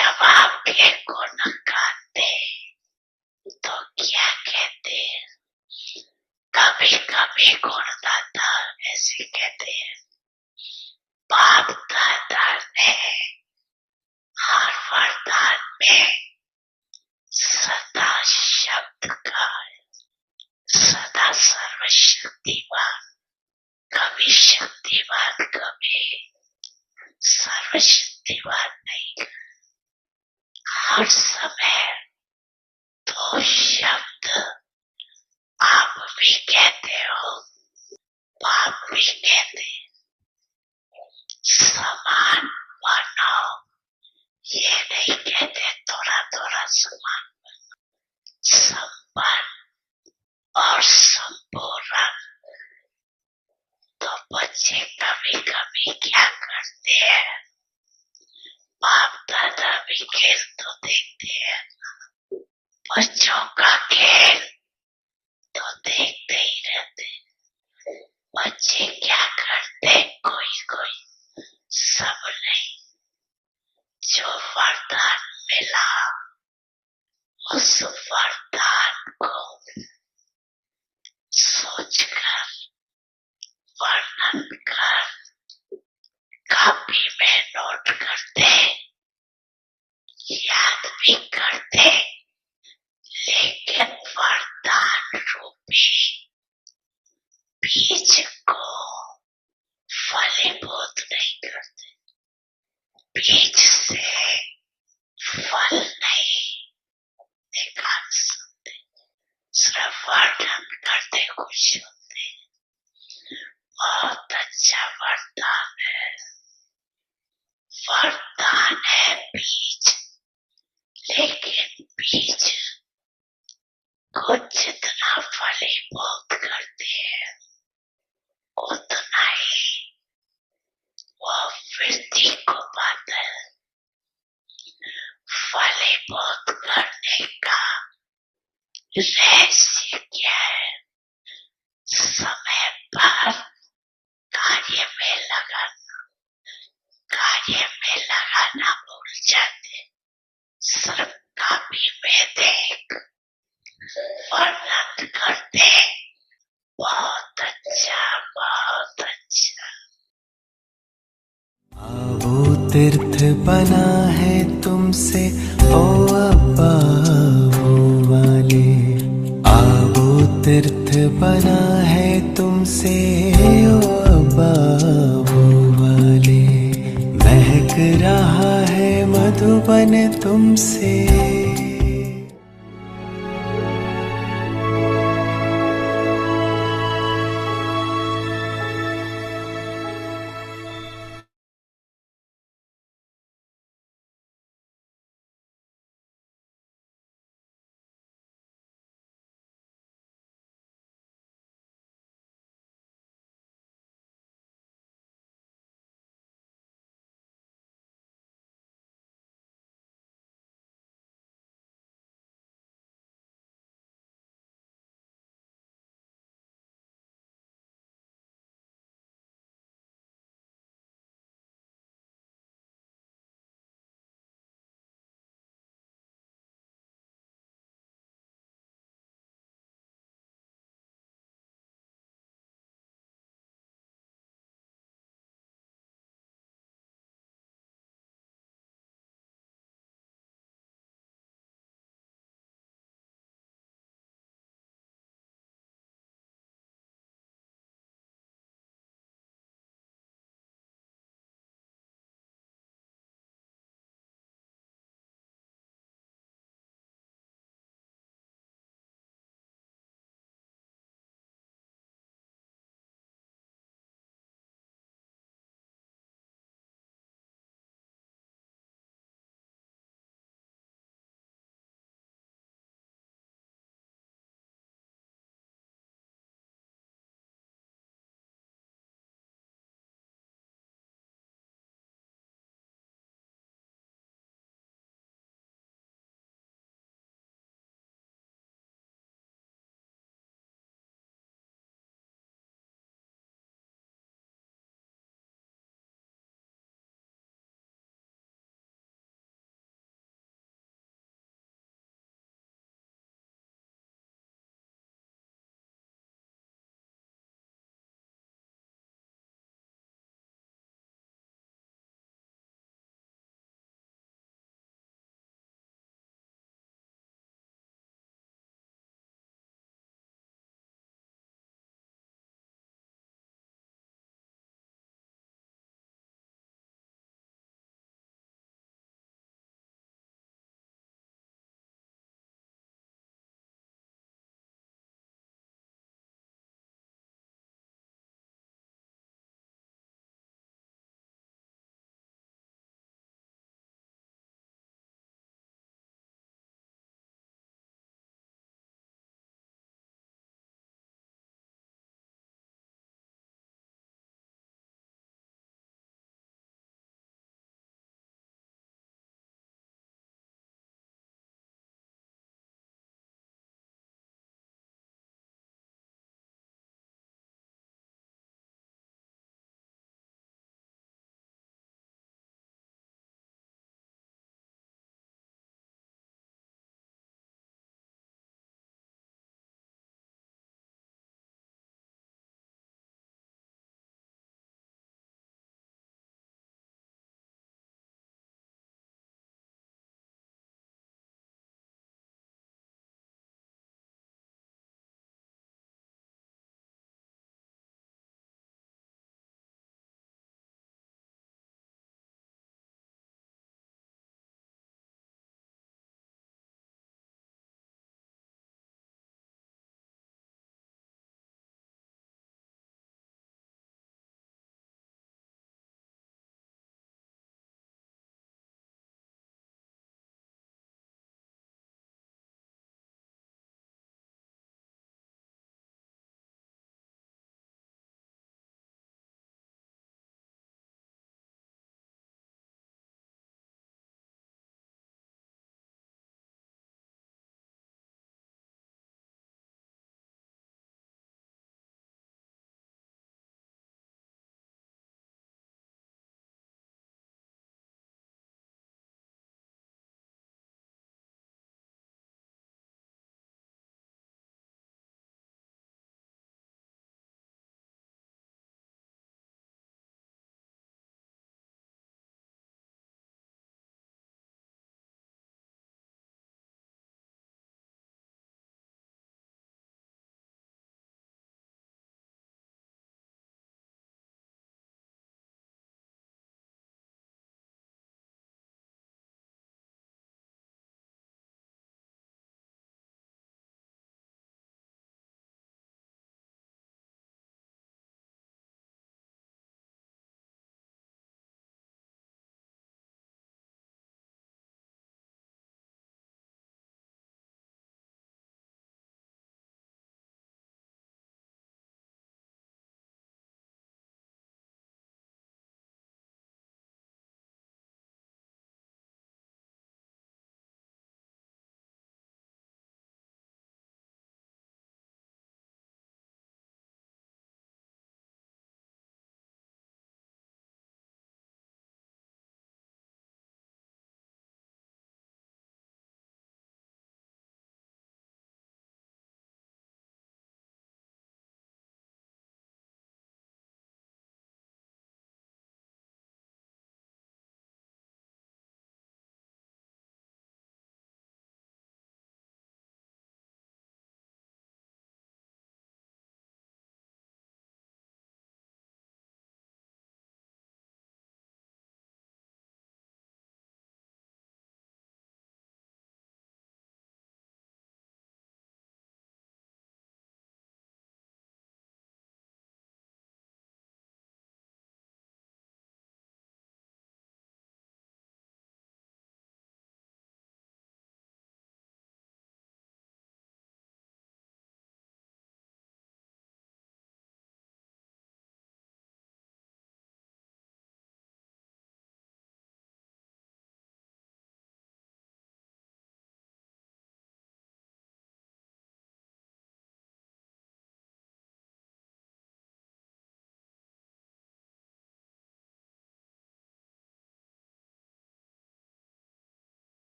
जवाब के को नकारते तो क्या कहते हैं? कभी कभी गुरुदाता ऐसे कहते हैं, बाप दादा ने हर वरदान में सदा शब्द का सदा सर्वशक्तिवान, कभी शक्तिवान कभी सर्वशक्तिवान नहीं। हर समय दो शब्द आप भी कहते हो, बाप भी कहते, समान बनो, ये नहीं कहते थोड़ा थोड़ा समान, संपन्न और संपूर्ण। तो बच्चे कभी कभी क्या करते हैं, बाप दादा भी खेल तो देखते हैं, बच्चों का खेल तो देखते ही रहते। बच्चे क्या करते, कोई कोई, सब नहीं। जो वरदान मिला उस वरदान को सोचकर वर्णन कर कॉपी में नोट करते, याद भी करते, लेकिन वरदान रूपी बीज को फलीभूत नहीं करते। बीज से फल नहीं निकाल सकते, सिर्फ वर्णन करते खुश होते। बहुत अच्छा वरदान है, वरदान है बीज, लेकिन बीज को जितना फलीभूत करते हैं उतना ही वो वृद्धि को पाता है। फलीभूत करने का रहस्य क्या है? समय पर कार्य में लगाना, कार्य में लगाना भूल जाते, सिर्फ कॉपी में देख वर्णन करते। बहुत अच्छा, बहुत अच्छा। वो तीर्थ बना है तुमसे ओ अब्बा वो वाले, वो तीर्थ बना है तुमसे ओ अब्बा वो वाले, महक रहा है मधुबन तुमसे।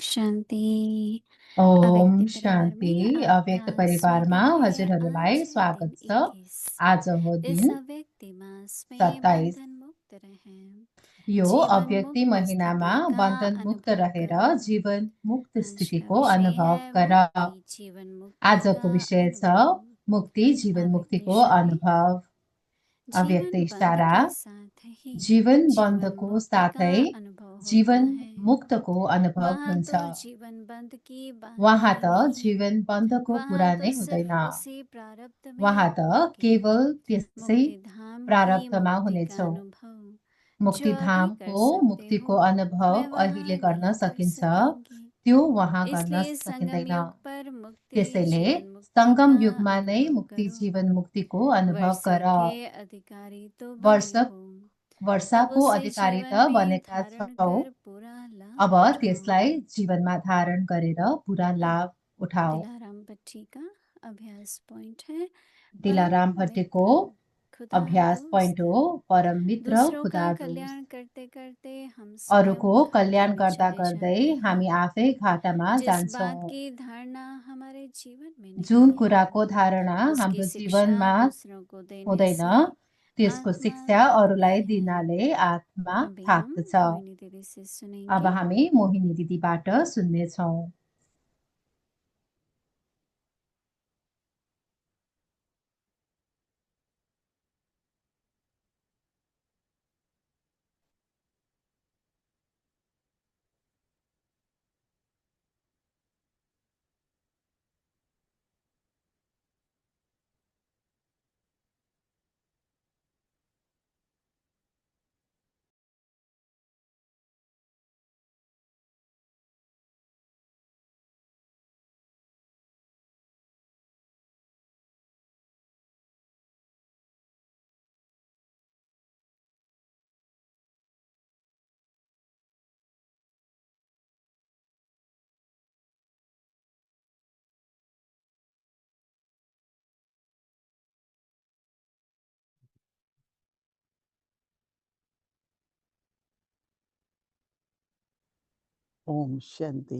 शान्ति। ओम अव्यक्ति परिवार शान्ति। में अव्यक्त आपका परिवारमा स्वागत है। हजुरहरूलाई आज है स्वागत दिन छ। 21। आज हो इस दिन अव्यक्ति मास में 27। बंधन मुक्त रहें, यो जीवन अव्यक्ति मुक्त महिनामा स्थिति का बन्धन मुक्त अनुभव रहेर करो। जीवन मुक्त आज का स्थितिको विषय अनुभव है गर। मुक्ति, जीवन मुक्ति आजको का विषय छ अनुभव। मुक्ति जीवन अव्यक्त मुक्तिको इशारे, अनुभव। अव्यक्त जीवन बंध इशारा, के साथ ही जीवन जीवन बन्धको मुक्ति का साथै अनुभव होता जीवन है। मुक्तको अनुभव वहाँ हुन्छ। तो जीवन बंध की बात वहाँ ही त नहीं, जीवन बन्धको वहाँ कुरा तो नै सिर्फ हुँदैन। उसी प्रारब्ध में वहाँ त होंगे केवल त्यसै मुक्ति धाम की प्रारब्धमा मुक्ति का हुनेछौँ। अनुभव। जो अभी कर मुक्तिधामको सकते मुक्तिको हो अनुभव वे अहिले वहाँ गर्न नहीं कर सकिन्छ, सकेंगे। त्यो वहाँ गर्न इसलिए संगम सकिँदैन। युग पर मुक्ति त्यसैले जीवन मुक्ति सङ्गम का युगमा नै अनुभव मुक्ति करो। जीवन मुक्तिको अनुभव वर्षों गर। के अधिकारी तो बने हो, अब वर्षाको उसे अधिकारी जीवन त में बनेका धारण छौँ, कर पूरा लाभ अब उठाओ। त्यसलाई जीवनमा धारण गरेर पुरा लाभ उठाओ। दिलाराम भट्टी का अभ्यास पॉइंट है दिलाराम परम भट्टीको मित्र खुदा अभ्यास पोइन्ट दोस्त। हो परम मित्र दूसरों खुदा का दोस्त। कल्याण करते करते हम अरूको स्वयं घाटे कल्याण में गर्दा चले गर्दै जाते हैं। हामी आफै घाटामा जिस बात जान्छौँ। की धारणा हमारे जीवन में नहीं जुन है, कुराको धारणा उसकी हाम्रो शिक्षा जीवनमा दूसरों को देने हुँदैन, से त्यसको आत्मा शिक्षा थकती अरूलाई है। दिनाले आत्मा अभी हम थाक्दछ। मोहिनी दीदी से अब सुनेंगे। हामी मोहिनी दिदीबाट सुन्नेछौँ। ओम शांति।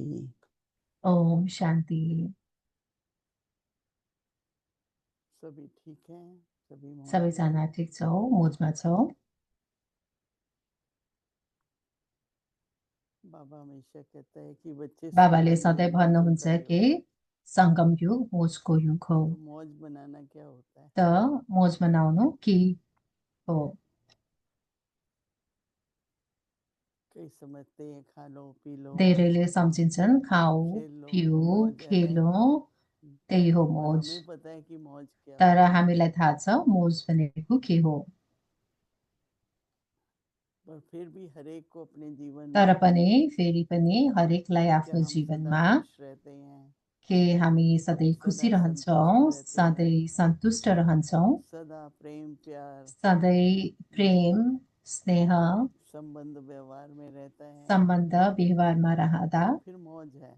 ओम शान्ति। सभी ठीक हैं? सभी मौज में सबैजना हैं? ठिक छौ, मोजमा छौ। बाबा हमेशा कहता है कि बच्चे बाबाले संगम सधैँ युग मौजों भन्नुहुन्छ का कि युग है। सङ्गम युग मोजको युग हो। तो मौज बनाना क्या होता है? त मोज मनाउनु के हो? कई समझते हैं खा लो पी लो धेरैले सम्झिन्छन् खाऊ खेल लो पिऊ वो मौज है। खेलौँ त्यही हो पर मोज। हमें पता है कि मौज क्या तर होती है। हामीलाई थाहा छ मोज भनेको के हो। पर फिर भी हरेक को अपने जीवन तर में पनि फेरि पनि हरेकलाई क्या आफ्नो हम सदा जीवनमा खुश रहते हैं, के हामी सधैँ खुसी सदा संतुष्ट रहन्छौँ, रहते हैं, सधैँ सन्तुष्ट रहन्छौँ, सदा प्रेम प्यार सधैँ प्रेम स्नेह संबंध व्यवहार में रहता है, सम्बन्ध व्यवहारमा रहँदा तो फिर मौज है।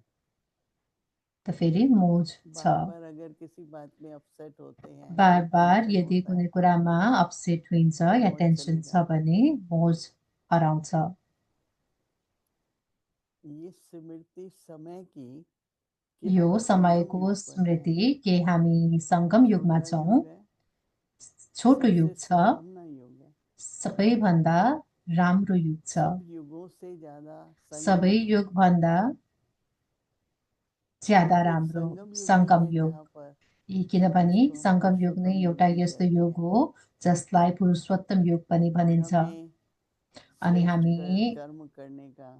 त फेरि मोज छ। बार बार अगर किसी बात में अपसेट होते हैं बार या बार टेंशन यदि होता कुनै है कुरामा अपसेट हुन्छ तो या मौज टेन्सन चली छ जाती है। भने मोज हराउँछ। ये स्मृति समय की कि यो हम संगम समयको युग पर हैं। स्मृति के हामी सङ्गम युगमा छोटा छौँ। युग है, छोटो सबसे युग छ, सुहावना युग है। सबैभन्दा राम्रो युग छ। सब युगों से ज्यादा संगम सबै युग। युगभन्दा ज्यादा क्योंकि एक राम्रो संगम युग ही सङ्गम है युग। जहाँ पर किनभने जिसको हम सङ्गम युग नै पुरुषोत्तम युग एउटा भी यस्तो कहते युग हैं हो जसलाई पुरुषोत्तम युग पनि और भनिन्छ। हमें अनि श्रेष्ठ कर्म करने का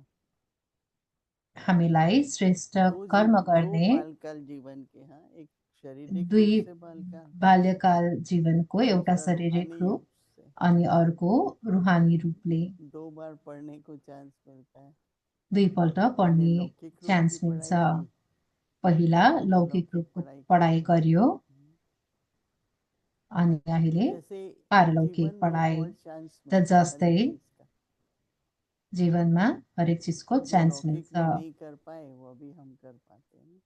हामीलाई श्रेष्ठ दो कर्म दो गर्ने बालकाल जीवन के, हाँ, एक शारीरिक रूप दुई से बालकाल, बाल्यकाल जीवनको एउटा दूसरा शारीरिक रूहानी रूप रूप से। अनि अर्को रूहानी रूपले 2 बार पढ़ने को चांस मिलता है। दुईपल्ट पहले पढ्ने लौकिक रूप की चान्स मिल्छ। पढ़ाई की, पहिला लौकिक लौकिक रूपको पढ़ाई पढाइ करके गरियो अनि तो अहिले जैसे पारलौकिक जीवन में पढाइ। और चांस त मिलता है हर जस्तै एक चीज का। जीवनमा हरेक चिजको जो चान्स लौकिक मिल्छ। में नहीं कर पाए वो अभी हम कर पाते हैं।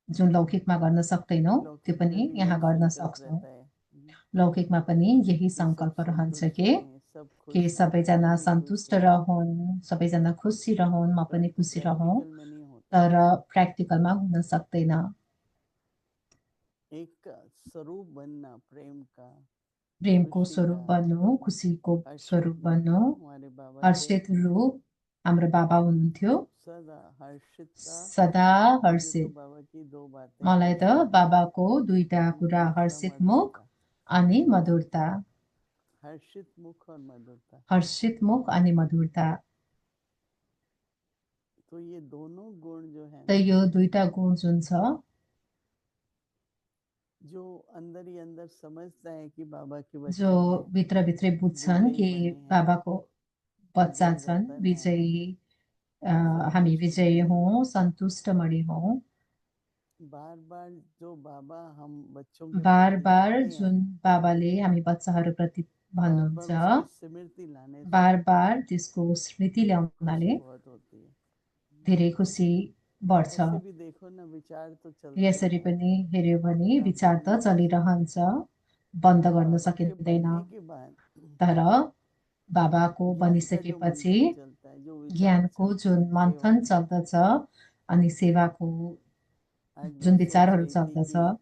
जुन लौकिकमा गर्न सक्दैनौँ त्यो लौकिक में पनि भी यहाँ यही गर्न संकल्प सक्छौँ। रहता है लौकिकमा पनि यही कि सब सङ्कल्प रहन्छ संतुष्ट कि रहें, सब कि खुश सबैजना मैं भी खुश सन्तुष्ट हूँ रहून्, सबैजना खुसी रहून्, म पनि खुसी रहूँ, प्रैक्टिकल में नहीं होता तर प्र्याक्टिकलमा हुन सक्दैन। एक स्वरूप बनना प्रेम का प्रेमको खुशी स्वरूप का बन्नु, खुसीको हर्षित स्वरूप रूप बन्नु। हमारे बाबा थे हर्षित रूप हाम्रो बाबा हुनुहुन्थ्यो। सदा हर्षितता सदा मुझे तो हर्षित। बाबा की दो बातें मलाई त हर्षित मुख बाबाको दुईटा और कुरा दूसरा हर्षित मुख मधुरता अनि मधुरता। हर्षित मुख और मधुरता हर्षित मुख अनि मधुरता। तो ये दोनों गुण जो है त ना यो दुईटा गुण जुन छ, जो अंदर ही अंदर समझता है कि बाबा के जो बच्चे हैं भित्रभित्रै बुझ्छन् विजयी कि बने हैं बाबाको बच्चा विजयी छन्, रतन है विजयी हामी संतुष्ट विजयी मणि हौँ, सन्तुष्ट मणि हौँ। बार बार जो बाबा हम बच्चों के बार प्रति बार कहते हैं जुन बाबाले हामी बच्चाहरूप्रति बार बार भन्नुहुन्छ, उसकी स्मृति लाने से बार बार त्यसको स्मृति खुशी ल्याउनाले बहुत होती है धेरै खुसी बढ्छ। ऐसे भी देखो ना विचार तो चलते ही यसरी रहते पनि हैं हेऱ्यो भने आप विचार बंद त नहीं कर सकते चलिरहन्छ, बन्द गर्न बाबा के सकिँदैन। बनने के बाद तर बाबाको ज्ञान का जो बनिसकेपछि मंथन चलता है जो विचार ज्ञानको चलते जुन हैं सेवा मन्थन के चल्दछ अनि सेवाको आज जुन मैं सोच विचारहरू रही थी चल्दछ, कि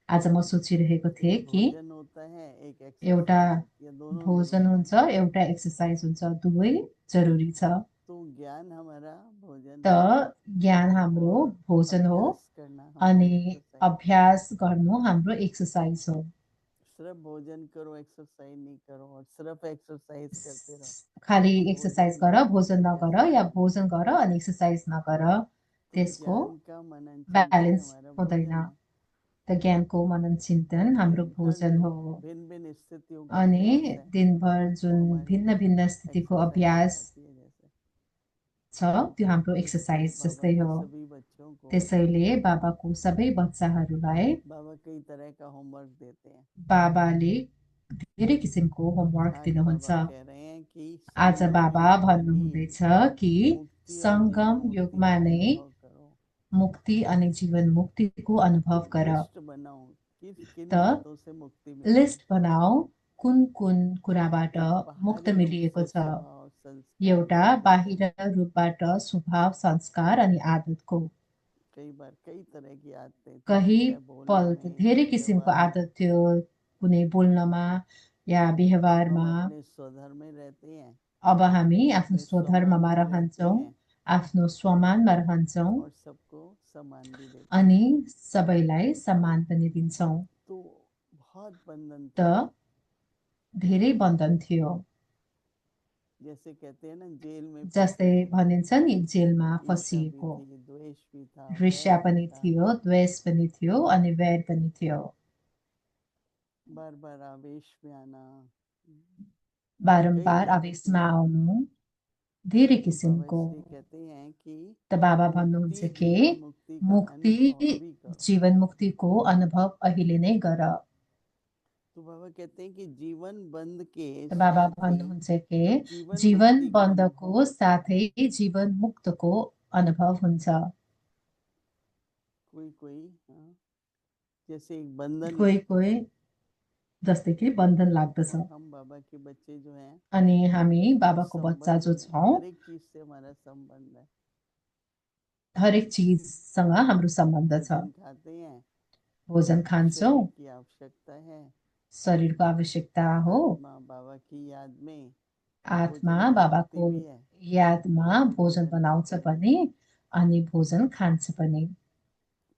आज म सोचिरहेको थिएँ एक कि भोजन होता है एक एउटा एक्सरसाइज होती है दोनों भोजन जरूरी हुन्छ, है एउटा एक्सर्साइज हुन्छ, दुवै जरुरी छ। तो ज्ञान हमारा भोजन त है ज्ञान हाम्रो और भोजन हो अभ्यास करना हमारा अनि एक्सरसाइज है अभ्यास गर्नु हाम्रो एक्सर्साइज हो। सिर्फ भोजन करो एक्सरसाइज नहीं करो और सिर्फ एक्सरसाइज करते रहो खाली तो एक्सर्साइज भोजन गर, भोजन नगर, कैसे या होगा भोजन गर अनि एक्सर्साइज नगर, तो त्यसको ज्ञान का मनन चिंतन ब्यालेन्स हमारा हुँदैन। भोजन है त ज्ञानको मनन चिन्तन हाम्रो दिन भर भोजन जो हो। भिन्न भिन्न स्थितियों का अनि अभ्यास है दिनभर वो जुन हमारी भिन्न भिन्न स्थितिको एक्सरसाइज हो अभ्यास जाती है जैसे छ, त्यो हाम्रो तो इसलिए एक्सर्साइज बाबा जस्तै के हो। सभी बच्चों को त्यसैले बाबाको सबै बच्चाहरूलाई बाबा कई तरह का होमवर्क देते हैं बाबाले धेरै किसिमको होमवर्क आज दिनुहुन्छ। बाबा कह रहे हैं कि आज संगम बाबा युग में ही भन्नुहुँदैछ कि मुक्ति और जीवन सङ्गम मुक्ति युगमा का नै अनुभव करो मुक्ति अनि जीवन मुक्तिको अनुभव तो गर। लिस्ट बनाओ किस किन त बातों से मुक्ति मिली है लिस्ट बनाऊ कुन कुन कुराबाट एक मुक्त बाहरी रूप मिलिएको से छ। स्वभाव संस्कार एउटा आदतें बाहिर रूपबाट स्वभाव, संस्कार अनि आदतको। कई बार कई तरह की आदतें थी कही चाहे बोलने पल में धेरै किसिमको व्यवहार में आदत थियो, कुनै बोल्नमा या अब हम व्यवहारमा। अपने स्वधर्म में रहते हैं अब हामी आफ्नो अपने स्वमान स्वधर्ममा में रहते रहन्छौँ, हैं आफ्नो स्वमानमा रहन्छौँ और सबको सम्मान भी देते हैं अनि सबैलाई सम्मान पनि दिन्छौँ। तो बहुत बंधन त था धेरै बन्धन थियो। जैसे कहते हैं ना जेल में जस्तै फंसे थे भनिन्छ नि, जेलमा ईर्ष्या भी फसिएको। थी द्वेष भी था ईर्ष्या वैर भी पनि था थियो, द्वेष पनि थियो अनि वैर पनि थियो। बार बार आवेश में आना कई बारम्बार तरह की आवेशमा आउनु, धेरै तो बाबा किसिमको। इसलिए कहते हैं कि त बाबा मुक्ति भन्नुहुन्छ कि जीवन मुक्ति का मुक्ति अनुभव अभी करो जीवन मुक्तिको अनुभव अहिले नै गर। तो बाबा कहते हैं कि जीवन बंद के त बाबा साथ ही भन्नुहुन्छ कि जीवन जीवन मुक्ति का अनुभव बन्दको साथै जीवन मुक्तको अनुभव हुन्छ। कोई कोई हाँ, जैसे एक बंधन कोही है कोही जस्तै कि बन्धन लाग्दछ और हम बाबा के बच्चे जो हैं अनि हामी वो बाबाको बच्चा संबंध जो में छौँ, हर एक चीज से हमारा संबंध है हरेक चिजसँग हाम्रो सम्बन्ध छ। भोजन खाते हैं भोजन खान्छौँ, शरीर की आवश्यकता है शरीरको आवश्यकता हो, आत्मा बाबा की याद में आत्मा भोजन बनाती बाबाको भी है यादमा भोजन भोजन बनाउँछ खाती भी है पनि अनि भोजन खान्छ पनि।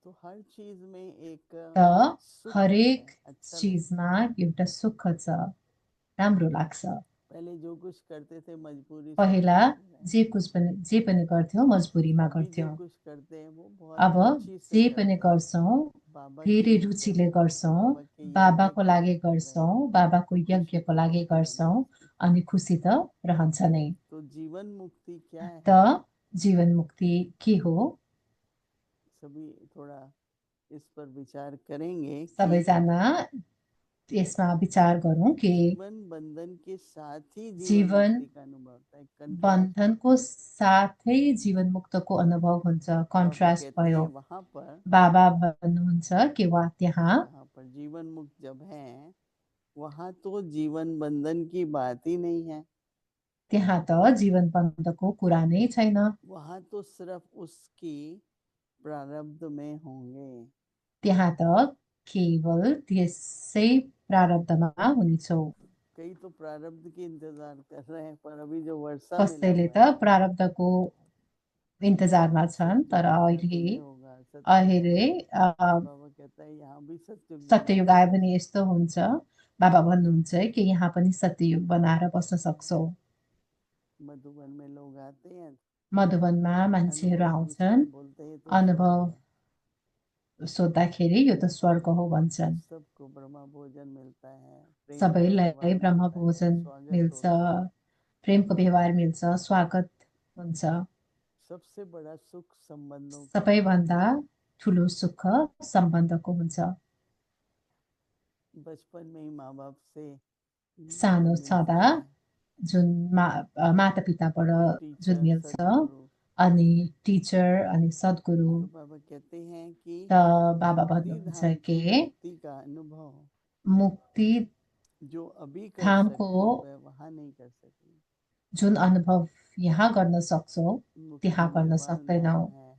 तो हर चीज में एक त सुख है हरेक अच्छा लगता है चिजमा एउटा सुख छ, राम्रो लाग्छ। पहले जो कुछ करते थे मजबूरी से पहिला करते थे जे पनि गर्थ्यौँ मजबुरीमा अभी जो गर्थ्यौँ। कुछ करते हैं वो बहुत अब रुचि से जे पनि करते हैं गर्छौँ बाबा के धेरै लिए रुचिले करते हैं गर्छौँ, बाबा के यज्ञ बाबाको के लागि लिए कर रहे हैं गर्छौँ, बाबाको तो खुशी यज्ञको तो लागि होती है ना गर्छौँ उसकी अनि खुसी त रहन्छ नै। तो जीवन मुक्ति क्या त है जीवन मुक्ति के हो? सभी थोड़ा इस पर विचार करेंगे कि सबैजना यसमा विचार गरौँ कि जीवन बंधन के साथ ही जीवन जीवन मुक्ति का अनुभव होता है कंट्रास्ट बन्धनको साथै जीवन मुक्तको अनुभव हुन्छ। बाबा कन्ट्रास्ट कहते भयो। हैं वहां पर बाबा भन्नुहुन्छ कि वा त्यहाँ जहाँ पर जीवन मुक्त जब है वहां तो जीवन बंधन की बात ही नहीं है त्यहाँ त जीवन बन्धको कुरा नै छैन। वहां तो सिर्फ उसकी प्रारब्ध में होंगे। त्यहाँ त केवल त्यसै प्रारब्धमा हुनेछौ। कई तो प्रारब्ध की इंतजार कर रहे हैं, पर अभी जो वर्षा मिला कसैले हुआ त है प्रारब्धको इन्तजारमा छन्, तर सत्युग आएगा तो अहिले ये होगा, सत्युग अहिले आएगा अ, बाबा कहता है यहाँ भी सत्युग सत्ययुग बनाते आयो हैं। भने यस्तो हुन्छ। बाबा भन्नुहुन्छ कि यहाँ पनि सत्ययुग बनाएर बस्न सक्छौ। मधुबन में लोग आते हैं, मधुबनमा मान्छेहरू अनुभव पूछते आउँछन्, हैं, बोलते हैं ये तो स्वर्ग अनुभव है, सोद्धाखेरि यो त स्वर्ग हो भन्छन्। सबको ब्रह्मा भोजन मिलता है, प्रेम का सबैलाई व्यवहार ब्रह्म मिलता है, भोजन स्वागत मिल्छ, होता है। प्रेमको व्यवहार मिल्छ, स्वागत हुन्छ। सबसे बड़ा सुख संबंधों का है। सबैभन्दा ठुलो सुख सम्बन्धको हुन्छ। बचपन में ही माँ बाप से जो सानो मिलता छँदा है, जुन माता पिताबाट फिर जुन टीचर मिल्छ, सदगुरु, अनि टिचर अनि सद्गुरु, तो बाबा कहते हैं कि त बाबा मुक्ति भन्नुहुन्छ धाम कि की मुक्ति का अनुभव मुक्ति जो अभी कर धामको सकते हो वह वहां नहीं कर सकते। जुन अनुभव यहाँ गर्न सक्छौ त्यहाँ मुक्ति गर्न निर्वाण सक्दैनौ। धाम है,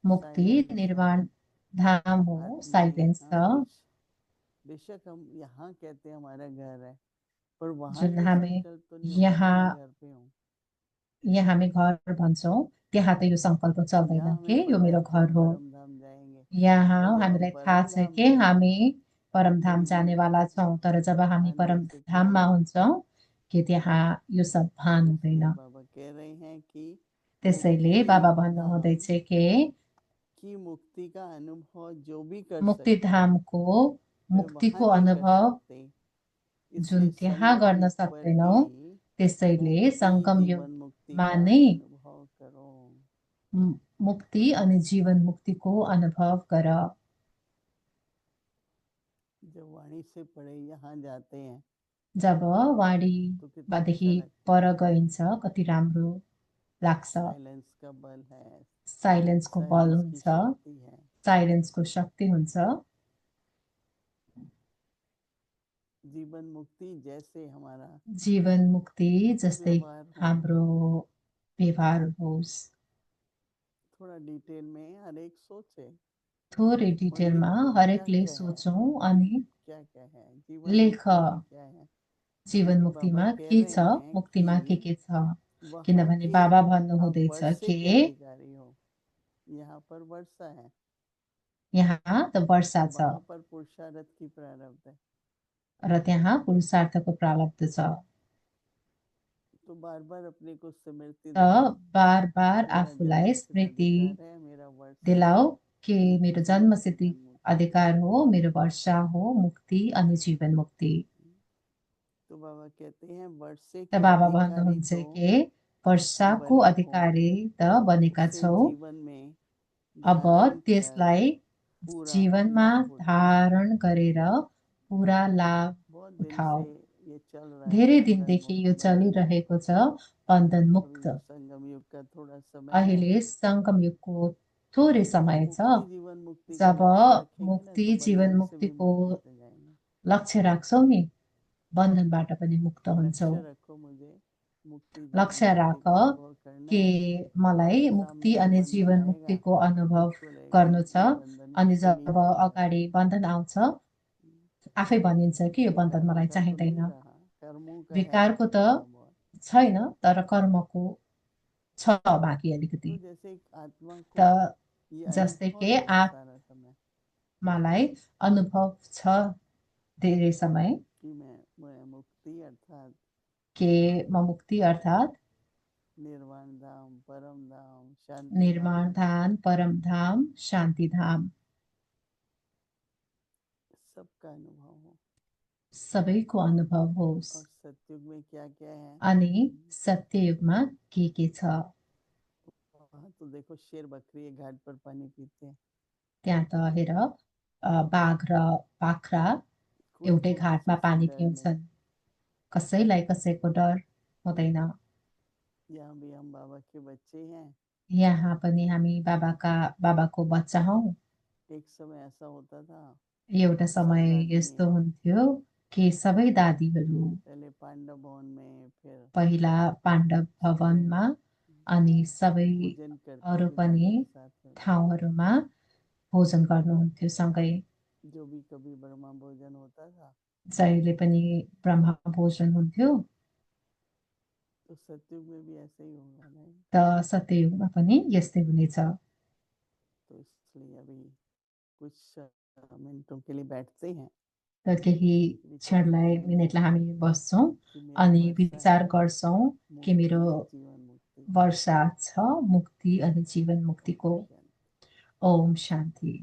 मुक्ति साइलेंस है, निर्वाण धाम हो, आदमी साइलेन्स छ। कुछ बेशक हम यहाँ कहते हैं हमारा घर है, पर वहां जुन ये हामी संकल्प तो नहीं होता यहाँ कि मैं घर पे हूँ। यहाँ हामी घर भन्छौँ, त्यहाँ त यो संकल्प चल्दैन यहाँ कि हमें यो पता मेरो है कि घर हम हो। परम धाम जाएंगे, यहाँ पर जब हम हामीलाई थाहा परम छ धाम कि जाएंगे हामी परमधाम कभी भी जानेवाला छौँ, तर जब हामी भान नहीं परमधाममा सीखेंगे। हुन्छौँ कि त्यहाँ यो सब भान इसलिए हुँदैन। बाबा कह रहे हैं कि त्यसैले बाबा मुक्ति भन्नुहुँदैछ धाम कि की मुक्ति का अनुभव जो भी कर सकते हैं मुक्तिधामको वे वहां मुक्तिको नहीं कर अनुभव सकते। जुन इसलिए त्यहाँ संगम गर्न युग पर सक्दैनौ, ही त्यसैले मुक्ति सङ्गम जीवन मुक्ति युगमा का नै अनुभव करो। मुक्ति अनि जीवन मुक्तिको अनुभव गर। जब वाणी से पढ़े यहाँ जाते हैं जब तो कितना वाणीबादेखि अच्छा लगता पर है। गइन्छ कति राम्रो लाग्छ। साइलेंस का बल है, साइलेन्सको बल साइलेंस की हुन्छ, शक्ति है। साइलेन्सको शक्ति हुन्छ। जीवन मुक्ति जैसे हमारा जीवन मुक्ति जस्तै व्यवहार हो, हाम्रो व्यवहार होस्। थोड़ा डिटेल में हर एक सोचे थोरै और डिटेलमा लिखो क्या हरेकले क्या है, सोचौँ मुक्ति अनि क्या क्या है, जीवन लेख मुक्ति में क्या है। जीवन क्योंकि बाबा मुक्तिमा कह के रहे छ, हैं मुक्तिमा कि के छ। वहां किनभने के बाबा आप भन्नुहुँदैछ वर्षे कि के अधिकारी हो, यहाँ पर वर्षा है, यहाँ त वर्षा छ वहां पर पुरुषार्थ की प्रारब्ध है। र त्यहाँ पुरुषार्थको प्रारब्ध छ। तो बार बार अपने को स्मृति त दिलाओ, बार बार मेरा आफूलाई जन्मसिद्ध स्मृति अधिकार है, मेरा वर्षा है, दिलाऊ कि मेरो मुक्ति जन्मसिद्धि जीवन मुक्ति। अधिकार हो, मेरो वर्षा हो, मुक्ति अनि जीवन मुक्ति। तो बाबा कहते हैं वर्षे त के बाबा अधिकारी भन्नुहुन्छ तो कि वर्षाको बने हो, अधिकारी त बनेका उसे छौ, जीवन में अब धारण कर त्यसलाई पूरा जीवनमा लाभ उठाओ। धारण गरेर पुरा लाभ बहुत दिन उठाऊ। से ये चल रहा है धेरै बंधन दिनदेखि मुक्त, यो बंधन मुक्त। चलिरहेको छ, बन्धन मुक्त। अभी संगम युग का थोड़ा समय है, अहिले सङ्गम युगको थोरै जब समय छ। मुक्ति जीवन मुक्ति का जब लक्ष्य रखेंगे ना मुक्ति तो जीवन बंधन से भी मुक्तिको मुक्त होते जाएंगे। लक्ष्य राख्छौ नि, बन्धनबाट पनि मुक्त हुन्छौ। लक्ष्य रखो मुझे मुक्ति जीवन लक्ष्य मुक्ति राख का अनुभव करना कि है, मलाई तो मुक्ति सामने जो अनि बंधन जीवन आएगा मुक्तिको अनुभव खुद को लगेगा गर्नु छ। ये बंधन अनि मुझसे नहीं जब चाहिए। अगाडि बन्धन आउँछ, आफै भनिन्छ कि यो बन्धन विकारों मलाई का तो चाहिँदैन। नहीं रहा, कर्मों का है विकारको त थोड़ा बहुत। छैन, तर कर्मको छ बाँकी अलिकति। तो जैसे एक आत्मा को त ये जस्तै अनुभव कि रहे सारा समय आत्मालाई अनुभव छ धेरै समय कि मैं मुक्ति अर्थात कि म मुक्ति अर्थात् निर्वाण धाम, परम धाम, शांति निर्माण धाम, धाम, परमधाम, शान्तिधाम सबका अनुभव हो। सबैको अनुभव होस्। और सतयुग में क्या क्या है, अनि सत्ययुगमा के छ, वहाँ तो देखो शेर बकरी एक घाट पर पानी पीते हैं, त्यहाँ त हेर बाघ र बाख्रा कोई एउटै को घाटमा किसी से पानी डर नहीं। पिउँछन्, कसैलाई कसैको डर हुँदैन। यहाँ भी हम बाबा के बच्चे हैं। यहाँ पनि हामी बाबाको बच्चा हौ। एक समय ऐसा होता था एउटा सब समय दादी यस्तो हैं, हुन्थ्यो कि सबै दादीहरू पहले पांडव भवन में, फिर पहिला पाण्डव भवनमा अनि सबै भोजन करते अरू थे पनि दादी के साथ में। ठाउँहरूमा भोजन गर्नुहुन्थ्यो सँगै। जो भी कभी ब्रह्मा भोजन होता था जहिले पनि ब्रह्म भोजन हुन्थ्यो। तो सतयुग में भी ऐसे ही होगा नहीं? त सत्ययुगमा पनि यस्तै हुनेछ। तो इसलिए अभी कुछ मिनटों के लिए बैठते हैं, त केही विचार क्षणलाई करेंगे मिनेटलाई हामी बस्छौँ कि मेरा अनि वर्षा विचार है गर्छौँ कि मुक्ति मेरो जीवन मुक्ति। वर्षा छ मुक्ति अनि जीवन ओम मुक्तिको। शांति। ओम शान्ति।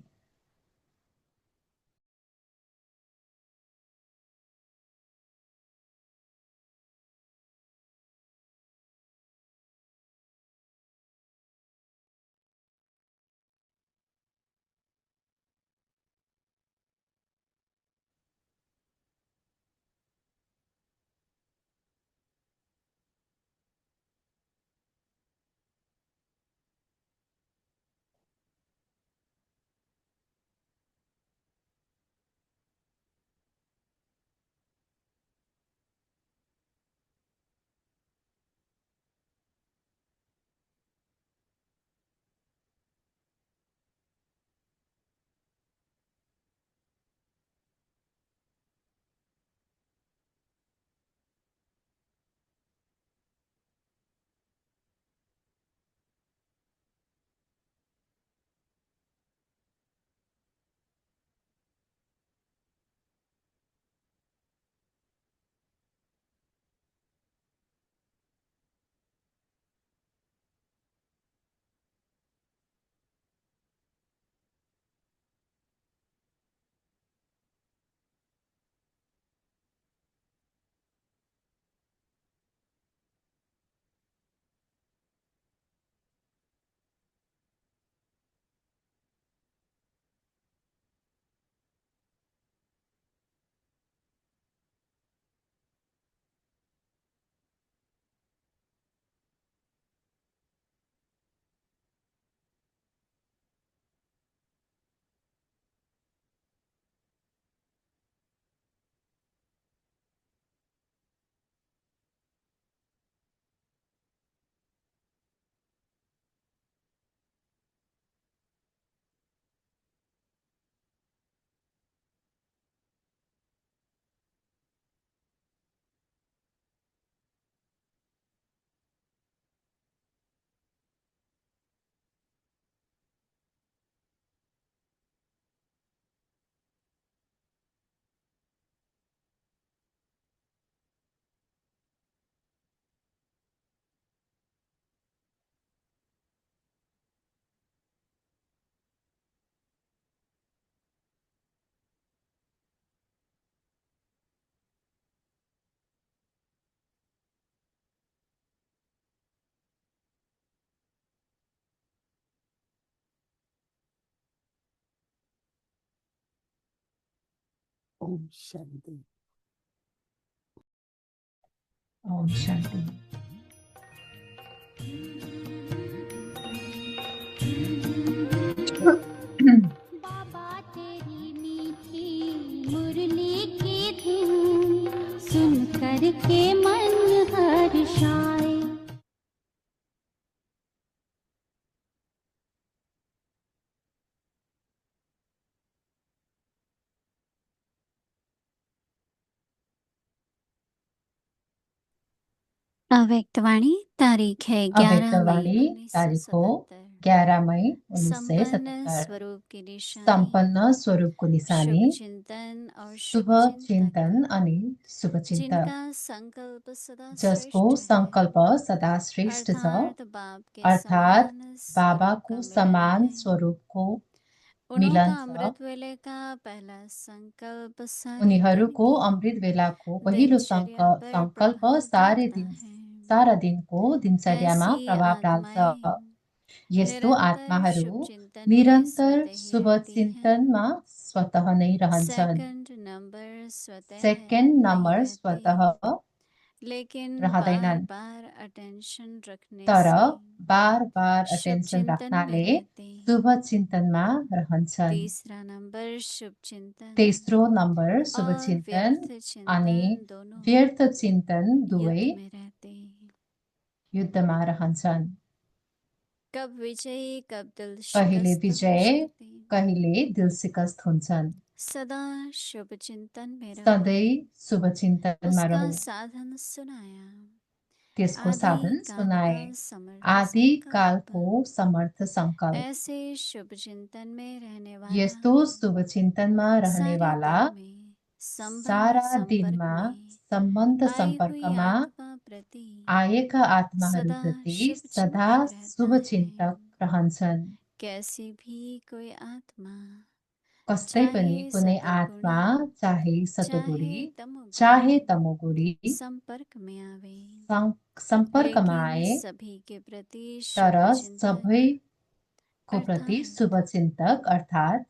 ओम शांति। ओम शान्ति। बाबा तेरी मीठी मुरली की धुन सुन कर के मन हर्षाए। अव्यक्तवाणी तारीख है 11 मई अव्यक्तवाणी तारिख हो 1977। 11 मई संपन्न 1977। स्वरूप की निशानी, सम्पन्न स्वरूपको निशानी, शुभ चिंतन और शुभ चिन्तन अनि शुभ चिन्तन, जिनका संकल्प सदा जसको श्रेष्ठ है, सङ्कल्प सदा श्रेष्ठ छ, अर्थात बाप के अर्थात् समान स्वरूप बाबाको का मिलन समान है। स्वरूपको उन्हों मिलन का छ। अमृत वेले का पहला संकल्प सारे दिन उनीहरूको की अमृत बेलाको पहिलो दिनचर्या पर सङ्कल्प प्रभाव डालता है। सारा दिनको दिनचर्यामा ऐसी प्रभाव डाल्छ। आत्माएं यस्तो निरंतर शुभ आत्माहरू चिंतन में निरन्तर स्वतः ही शुभ रहती हैं। चिन्तनमा स्वतः नै रहन्छन्। सेकंड नंबर स्वतः सेकेन्ड नहीं नम्बर रहती। स्वतः लेकिन रहँदैनन्। बार अटेन्सन रखने तर से बार बार शुभ अटेन्सन चिंतन में राख्नाले रहते हैं। शुभ चिन्तनमा रहन्छन्। तीसरा नंबर शुभ चिंतन तेस्रो नम्बर शुभ और चिन्तन व्यर्थ अनि चिंतन दोनों व्यर्थ चिन्तन दुवै युद्ध में रहते हैं। युद्धमा रहन्छन्। कब विजयी कब दिल कहिले शिकस्त हो विजय सकते हैं। कहिले दिल सिकस्त हुन्छन्। सदा शुभ चिंतन में रहो, सधैँ शुभ चिन्तनमा उसका रहु। साधन सुनाया, त्यसको आदि साधन काल सुनाए। का समर्थ आदि संकल्प। कालको समर्थ सङ्कल्प। ऐसे शुभ चिंतन में रहने वाला यस्तो शुभ चिन्तनमा सारे रहनेवाला दिन में संबंध सारा संपर्क दिनमा में सम्बन्ध आई हुई सम्पर्कमा आत्मा प्रति आएका सदा आत्माहरूप्रति शुभ सदा चिंतक रहता शुभचिन्तक है। रहन्छन्। कैसी भी कोई आत्मा, कस्तै पनि चाहे कुनै आत्मा सतगुणी चाहे चाहे सतगुणी तमोगुणी चाहे तमोगुणी संपर्क में आवे, सम्पर्कमा लेकिन आए सभी के प्रति तर शुभ चिंतक सबैको प्रति अर्थात शुभचिन्तक अर्थात्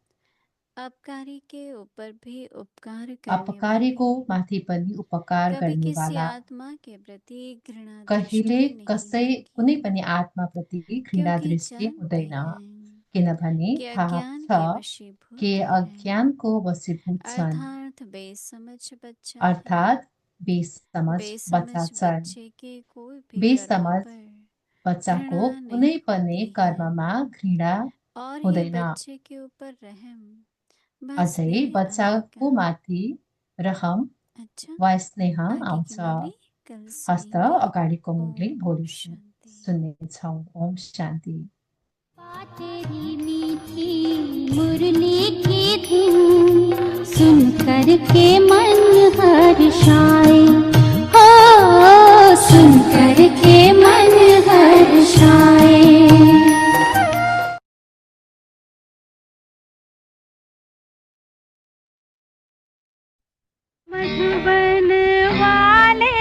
अपकारी के ऊपर भी उपकार करने वाले। अपकारीको माथि पनि उपकार कभी किसी गर्नेवाला। आत्मा के प्रति घृणा कहिले दृष्टि नहीं कसै होगी, कुनै पनि आत्माप्रति घृणा क्योंकि दृष्टि जानते हुँदैन। हैं किनभने कि थाहा अज्ञान छ के के वशीभूत है, अज्ञानको वशीभूत छन् अर्थात बेसमझ बच्चा है। अर्थात बेसमझ बच्चा बेसमझ छन्। बच्चे के कोई भी कर्म बेसमझ पर बच्चाको घृणा कुनै नहीं पनि होती है, कर्ममा घृणा और ये हुँदैन। बच्चे के ऊपर रहम व अझै स्नेह बच्चाको आएगा। माथि रहम अच्छा, वा स्नेह आगे की आउँछ। मुरली कल हस्त सुनेंगे। अगाडिको मुरली ओम भोलि शांति। सुन्नेछौँ। ओम शान्ति। तेरी मीठी मुरली की धुन सुन कर के मन हर्षाए, हो सुन कर के मन हर्षाए। मधुबन वाले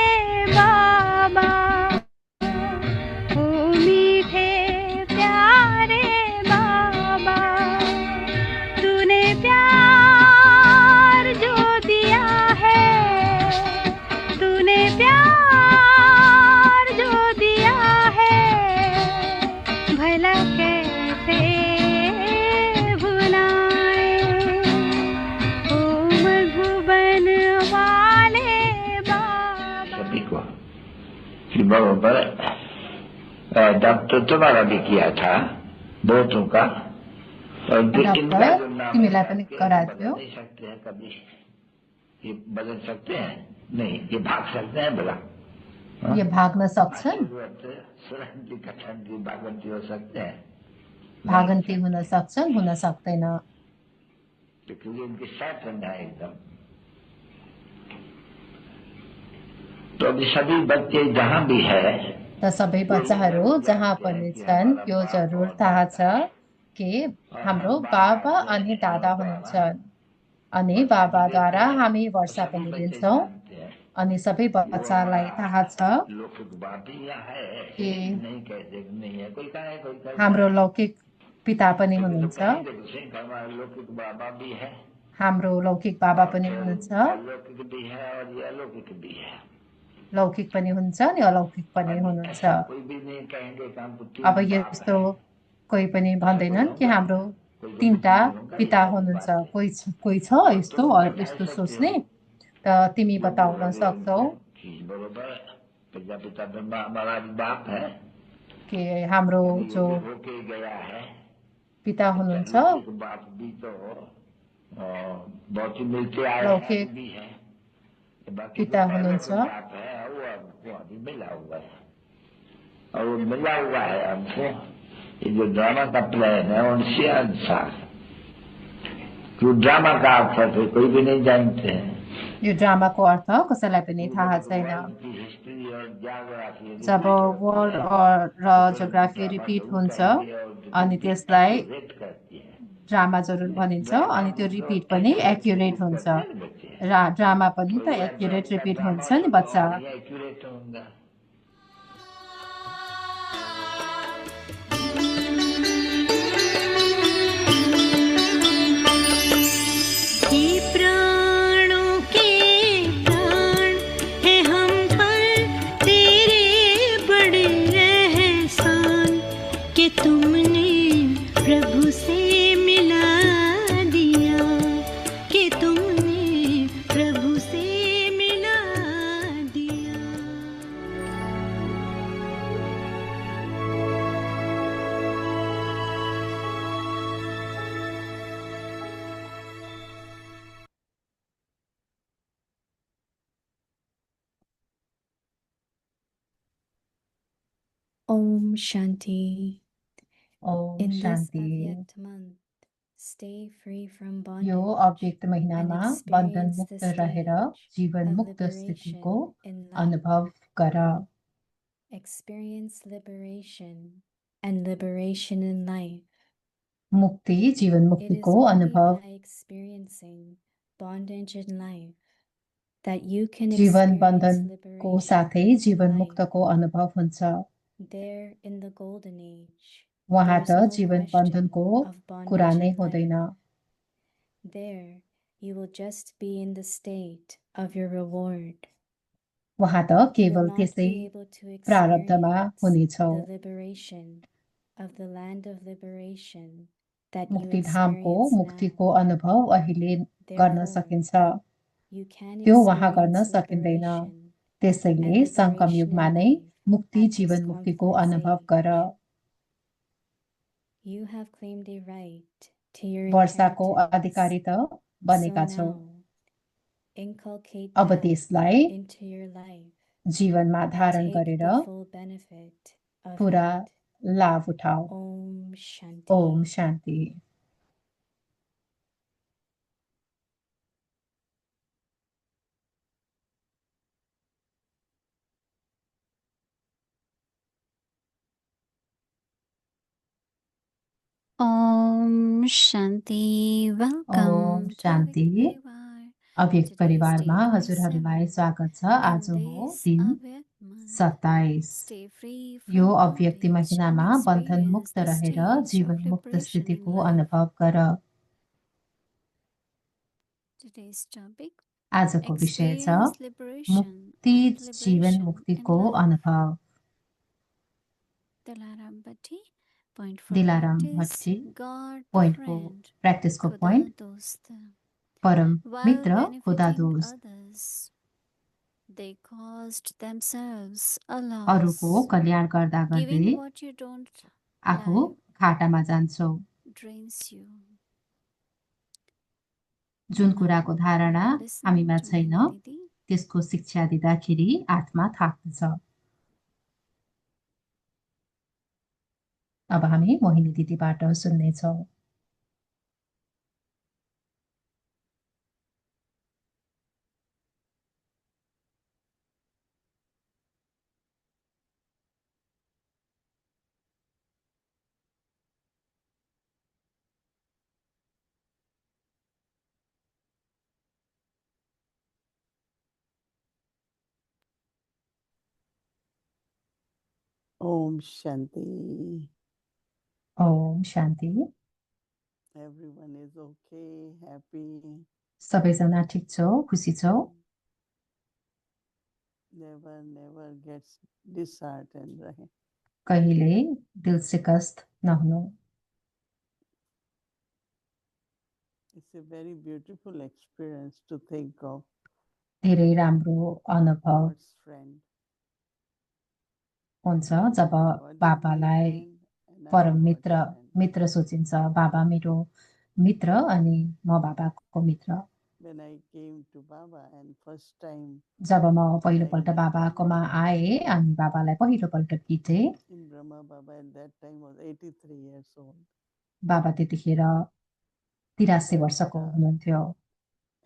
बाबा ओ मीठे प्यारे बाबा, तूने प्यार जो दिया है, तूने प्यार जो दिया है, भला कैसे भुलाए। ओ मधुबन वाले बाबा। सभी को कि बराबर डॉक्टर तुम्हारा भी किया था बहुतों का, और डॉक्टर तिमीलाई पनि गराएको बदल नहीं सकते हैं कभी, ये बदल सकते हैं नहीं, ये भाग सकते हैं भला, यो भाग्न सक्छन्। सुरंती कठंती भागंती हो सकते हैं, भागन्ती हुन सक्छन्, हुन सक्दैन। क्योंकि इनकी साथ रहना है एकदम। तो अभी सभी बच्चे जहाँ भी है, त सबै बच्चाहरू जहाँ पनि छन् यो जरुर थाहा छ कि हाम्रो बाबा अनि दादा हुनुहुन्छ, अनि बाबाद्वारा हामी वर्षा पनि लिन्छौँ। अनि सबै बच्चालाई थाहा छ लौकिक बात ही यहाँ है, कि नहीं कहते नहीं है, कोई कहे कोई कहता हाम्रो लौकिक पिता पनि है, हुनुहुन्छ, कहेंगे तो सही, हमारा लौकिक बाबा भी है, हाम्रो लौकिक बाबा पनि हुनुहुन्छ, लौकिक भी है और ये अलौकिक भी है। लौकिक पनि हुन्छ अनि अलौकिक पनि हुनुहुन्छ। कोई भी नहीं कहेंगे कि हमको तीन अब बाप यस्तो है। कोही पनि भन्दैनन् कि हाम्रो तीनटा पिता हुनुहुन्छ। कोही छ यस्तो यस्तो सोच्ने, त तिमी बताउन सक्छौ बरोबर प्रजापिता ब्रह्मा हमारा बाप है, कि हाम्रो जो होके गया है पिता हुनुहुन्छ लौकिक बाप भी तो बहुत ही मिलते आए लौकिक भी है, बाकी पिता जो पहले हुनुहुन्छ। जो बाप है वो अभी मिला हुआ है, और वो मिला हुआ है हमको, ये जो ड्रामा का प्लान है उनसे अनुसार, जो ड्रामा का अर्थ है कोई भी नहीं जानते हैं। यो ड्रामाको अर्थ कसैलाई पनि थाहा छैन। हिस्ट्री और ज्योग्राफी जब वर्ल्ड र जियोग्राफी रिपिट हुन्छ अनि त्यसलाई ड्रामा जरुर भनिन्छ, अनि त्यो रिपिट पनि एक्युरेट हुन्छ। ड्रामा पनि त एक्युरेट रिपिट हुन्छ नि बच्चा। एक्यूरेट होगा। प्राणों के प्राण है हम पर Om Shanti. Om In this Shanti. Avyakt month, stay free from यो bondage अव्यक्त and महिनामा बन्धन experience the मुक्त रहेर stage जीवन of मुक्त स्थितिको liberation in life. अनुभव गर। Experience liberation and liberation in life. मुक्ति जीवन It is मुक्तिको only अनुभव। by experiencing bondage in life that you can जीवन experience बन्धनको liberation साथै in जीवन life. मुक्तको अनुभव हुन्छ। There in the golden age, वहाँ there's त no जीवन question बन्धनको of कुरा bondage नै in life. हुँदैन। There, you will just be in the state of your reward. वहाँ त You will केवल not त्यसै be able to प्रारब्धमा experience हुनेछौ। the liberation of the land of liberation that you मुक्तिधामको experience now. मुक्तिको अनुभव अहिले गर्न Therefore, सकिन्छ, you can त्यो वहाँ गर्न experience सकिँदैन। liberation त्यसैले and संगम liberation युगमा in नै life मुक्ति at this जीवन मुक्तिको confluence अनुभव age. गर। You have claimed a right to your वर्षाको inheritance. अधिकारी त So बनेका छौ, now, inculcate अब that त्यसलाई into your life जीवनमा and धारण take गरेर the full benefit of पुरा it. लाभ उठाऊ। Om Shanti. Om Shanti. Om Shanti. Om Welcome to Shanti. Avyakt Parivar. अव्यक्त Today is परिवारमा day हजुरहरूलाई 27. स्वागत छ। आज In हो this दिन Avyakt month, 27। stay free यो from अव्यक्ति bondage महिनामा and बन्धन experience मुक्त the रहेर stage of जीवन मुक्त liberation in स्थितिको life. अनुभव गर। Today's topic: आजको विषय छ experience liberation मुक्ति and जीवन liberation in मुक्तिको life. अनुभव। Dilaram Bhatti. Point for Dilaram practice: भट्टी। God पोइन्टको friend, प्र्याक्टिसको Khuda point dost. परम While मित्र खुदा benefiting दोस्त। others, they caused themselves a अरूको loss. कल्याण गर्दा गर्दै Giving what you don't आफू like घाटामा जान्छौ। drains you. जुन Now, कुराको धारणा listen हामीमा to छैन Mohini Didi. त्यसको शिक्षा दिँदाखेरि आत्मा थाक्दछ। अब हामी Mohini दिदीबाट सुन्नेछौँ। Om Shanti. Om Shanti. Everyone is okay, happy. सबैजना ठिक छौ, खुसी छौ? Never gets disheartened, right? कहिले दिल सिकस्त नहुनु। It's a very beautiful experience to think of धेरै राम्रो अनुभव God's friend. हुन्छ जब God is my बाबालाई friend and I'm परम God's मित्र friend. मित्र सोचिन्छ। बाबा मेरो मित्र अनि म बाबाको मित्र। When I came to Baba and first time जब म पहिलोपल्ट I met बाबाकोमा Baba आएँ अनि बाबालाई पहिलोपल्ट भेटेँ, in Brahma, Baba at that time was 83 years old. बाबा त्यतिखेर 83 But वर्षको हुनुहुन्थ्यो।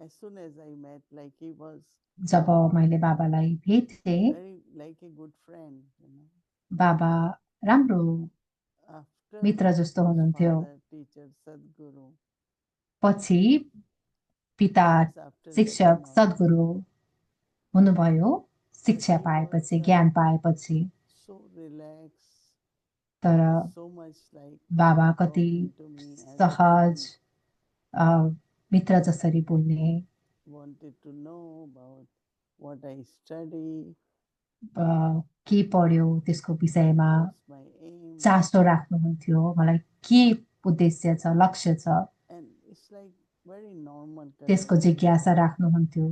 as soon as I met, like he was जब मैले बाबालाई भेटेँ, very like a good friend, you know. बाबा राम्रो After मित्र जस्तो his हुनुहुन्थ्यो। father, teacher, Sadguru, पछि पिता just after शिक्षक getting knowledge, सद्गुरु हुनुभयो। but शिक्षा he पाएपछि, was ज्ञान पाएपछि। so relaxed, तर so much like बाबा कति talking to me as a सहज friend, मित्र जसरी बोल्ने, wanted to know about what I study, के पढ्यो त्यसको विषयमा what's my aim, चासो राख्नुहुन्थ्यो। मलाई के उद्देश्य छ, लक्ष्य छ, and it's like very normal त्यसको जिज्ञासा conversation. राख्नुहुन्थ्यो।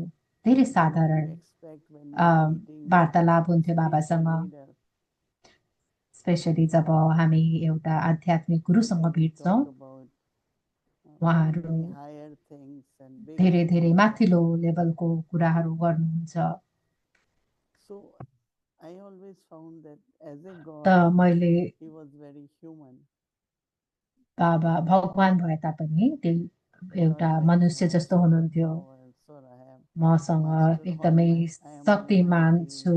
धेरै What साधारण you expect when you're meeting वार्तालाप हुन्थ्यो spiritual बाबासँग। leader. स्पेसली जब हामी एउटा आध्यात्मिक गुरुसँग They भेट्छौँ, talk about very उहाँहरू many higher things and big धेरै things. माथिल्लो लेभलको कुराहरू गर्नुहुन्छ। So I always found that as a त God, मैले he was very human, बाबा भगवान भए तापनि त्यही not एउटा like मनुष्य I have जस्तो so much हुनुहुन्थ्यो। powers or I am मसँग master एकदमै almighty, I am Shaktimaan almighty. छु,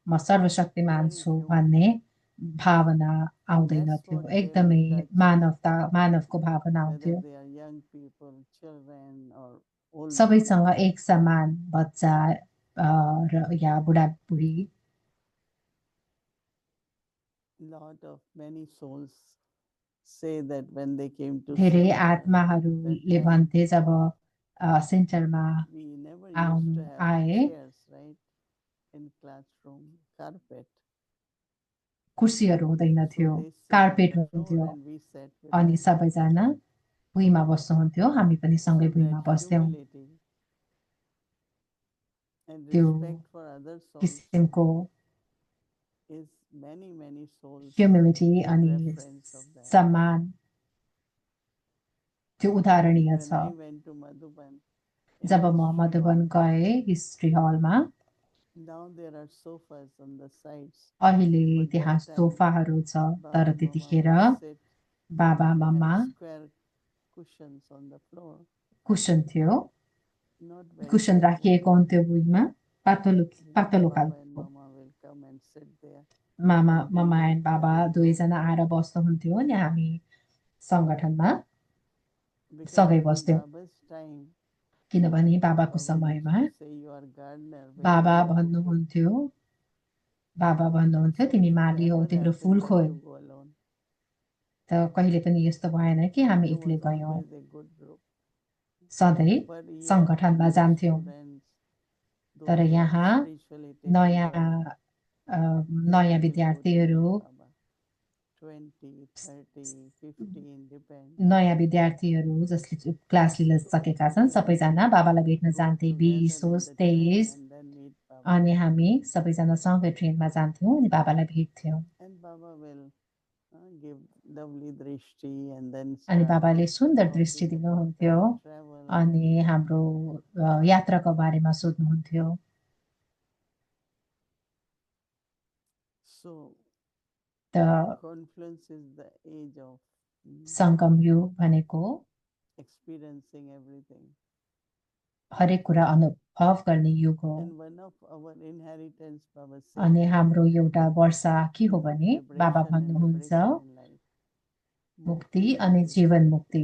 म सर्वशक्तिमान Very छु human. भन्ने भावना And आउँदैन that's थियो। what really एकदमै touched, मानवको भावना whether आउँथ्यो। they are young people, children, or old people. सबैसँग एक समान बच्चा र या बुढाबुढी Lot of many souls say that when they came to धेरै center, that आत्माहरूले time भन्थे जब सेन्टरमा we never आउनु used to have आए chairs, right? In classroom, carpet. कुर्सीहरू हुँदैन So थियो, they sit on carpet the floor हुन्थ्यो and we sat with अनि them. सबैजना भुइँमा बस्नुहुन्थ्यो, हामी पनि सँगै So that भुइँमा बस्थ्यौँ। humility and त्यो respect for other souls किसिमको is many souls humility give अनि reference of that. सम्मान त्यो उदाहरणीय When छ। I went to Madhuban, in जब म history मधुबन hall, गए हिस्ट्री हलमा, now there are sofas on the sides. अहिले But त्यहाँ that time, सोफाहरू छ, Baba तर Mama त्यतिखेर would sit. बाबा They मम्मा had square cushions on the floor, cushion थियो, not very कुसन big राखिएको ones. हुन्थ्यो भुइँमा, पातलो पातलो Baba and खालको। Mama will come and sit there. मम्मा And we मम्मा will एन्ड बाबा have a दुवैजना आएर बस्नुहुन्थ्यो अनि हामी सङ्गठनमा Because सँगै in बस्थ्यौँ। Baba's time, किनभने बाबाको Baba used समयमा to say, "You are gardener. When बाबा you go to pick, भन्नुहुन्थ्यो so तिमी it माली हौ, never तिम्रो happened फुल that खोइ। you go alone. त कहिले पनि यस्तो भएन कि हामी There एक्लै was गयौँ, always a good group. सधैँ But yet, सङ्गठनमा new जान्थ्यौँ। students, तर those who are यहाँ spiritually taken नयाँ care, नयाँ they will go to विद्यार्थीहरू, meet Baba. 20, 30, 15, depends. नयाँ विद्यार्थीहरू जसले क्लास लिन सकेका छन्, सबैजना बाबालाई भेट्न Go जान्थे। together 20 in होस्, the 23, train and then meet Baba. अनि हामी सबैजना सँगै ट्रेनमा जान्थ्यौँ अनि बाबालाई भेट्थ्यौँ। And Baba will give lovely drishti and then अनि start बाबाले सुन्दर talking दृष्टि about दिनुहुन्थ्यो our travel. अनि हाम्रो यात्राको बारेमा सोध्नुहुन्थ्यो। So त confluence is the age of सङ्गम युग भनेको experiencing everything. हरेक कुरा अनुभव गर्ने युग हो। And one of our inheritance, Baba says, अनि हाम्रो एउटा वर्षा के हो भने बाबा liberation and भन्नुहुन्छ liberation in life. मुक्ति Mukti अनि and जीवन liberation. मुक्ति।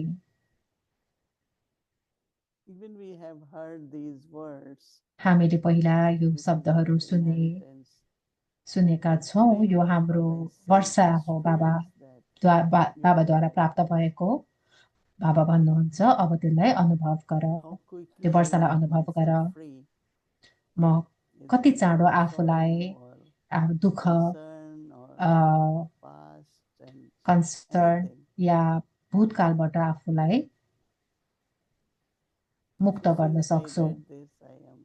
Even we have heard these words, हामीले पहिला यो this is शब्दहरू our inheritance. सुनेका But छौँ। today यो what हाम्रो Baba is saying, वर्षा हो, experience that बाबाद्वारा yourself. प्राप्त भएको। बाबा भन्नुहुन्छ अब त्यसलाई अनुभव गर, How quickly त्यो I वर्षालाई get अनुभव गर। myself free म is कति it चाँडो from आफूलाई sorrow or दुःख, concern or past and concern anything. या भूतकालबाट आफूलाई मुक्त So गर्न since I सक्छु। read this, I am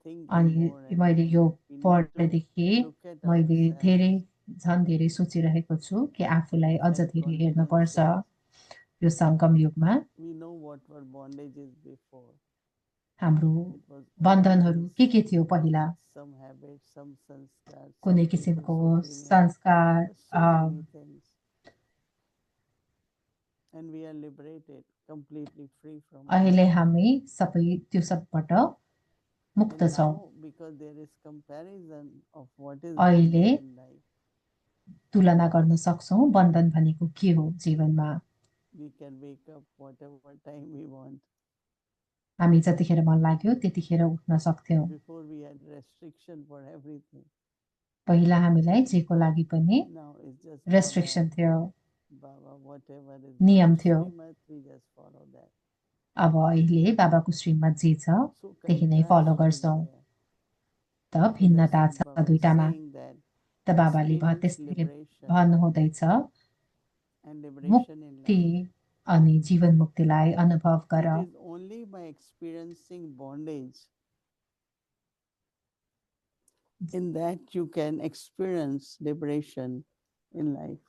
thinking अनि more and मैले more यो that we need to पढेदेखि look at मैले ourselves झन् धेरै सोचिरहेको छु कि आफूलाई अझ as धेरै हेर्नुपर्छ confluences. यो सङ्गम युगमा। We know what were bondages before. हाम्रो It was बन्धनहरू always के थियो पहिला, some habits, some sanskars, कुनै some किसिमको people's opinion, संस्कार, so many things. And we are liberated, completely free from all अहिले that. हामी सबै त्यो सबबाट मुक्त And छौँ। now, because there is comparison of what is अहिले bondage in life, तुलना गर्न सक्छौँ बन्धन भनेको के हो जीवनमा। we can wake up whatever time we want. हामी जतिखेर मन लाग्यो त्यतिखेर उठ्न सक्थ्यौँ। Before we had restriction for everything. पहिला हामीलाई जेको लागि पनि Now it's just रेस्ट्रिक्सन थियो, Baba, whatever is नियम Baba's थियो। Srimad, we just follow that. अब अहिले बाबाको श्रीमत जे छ So त्यही नै फलो contrast is गर्छौँ। there. त So भिन्नता that's छ what Baba is दुईटामा। saying, that त बाबाले experience त्यसरी liberation भन्नुहुँदैछ and liberation in मुक्ति life. अनि जीवन मुक्तिलाई अनुभव गर। It is only by experiencing bondage in that you can experience liberation in life.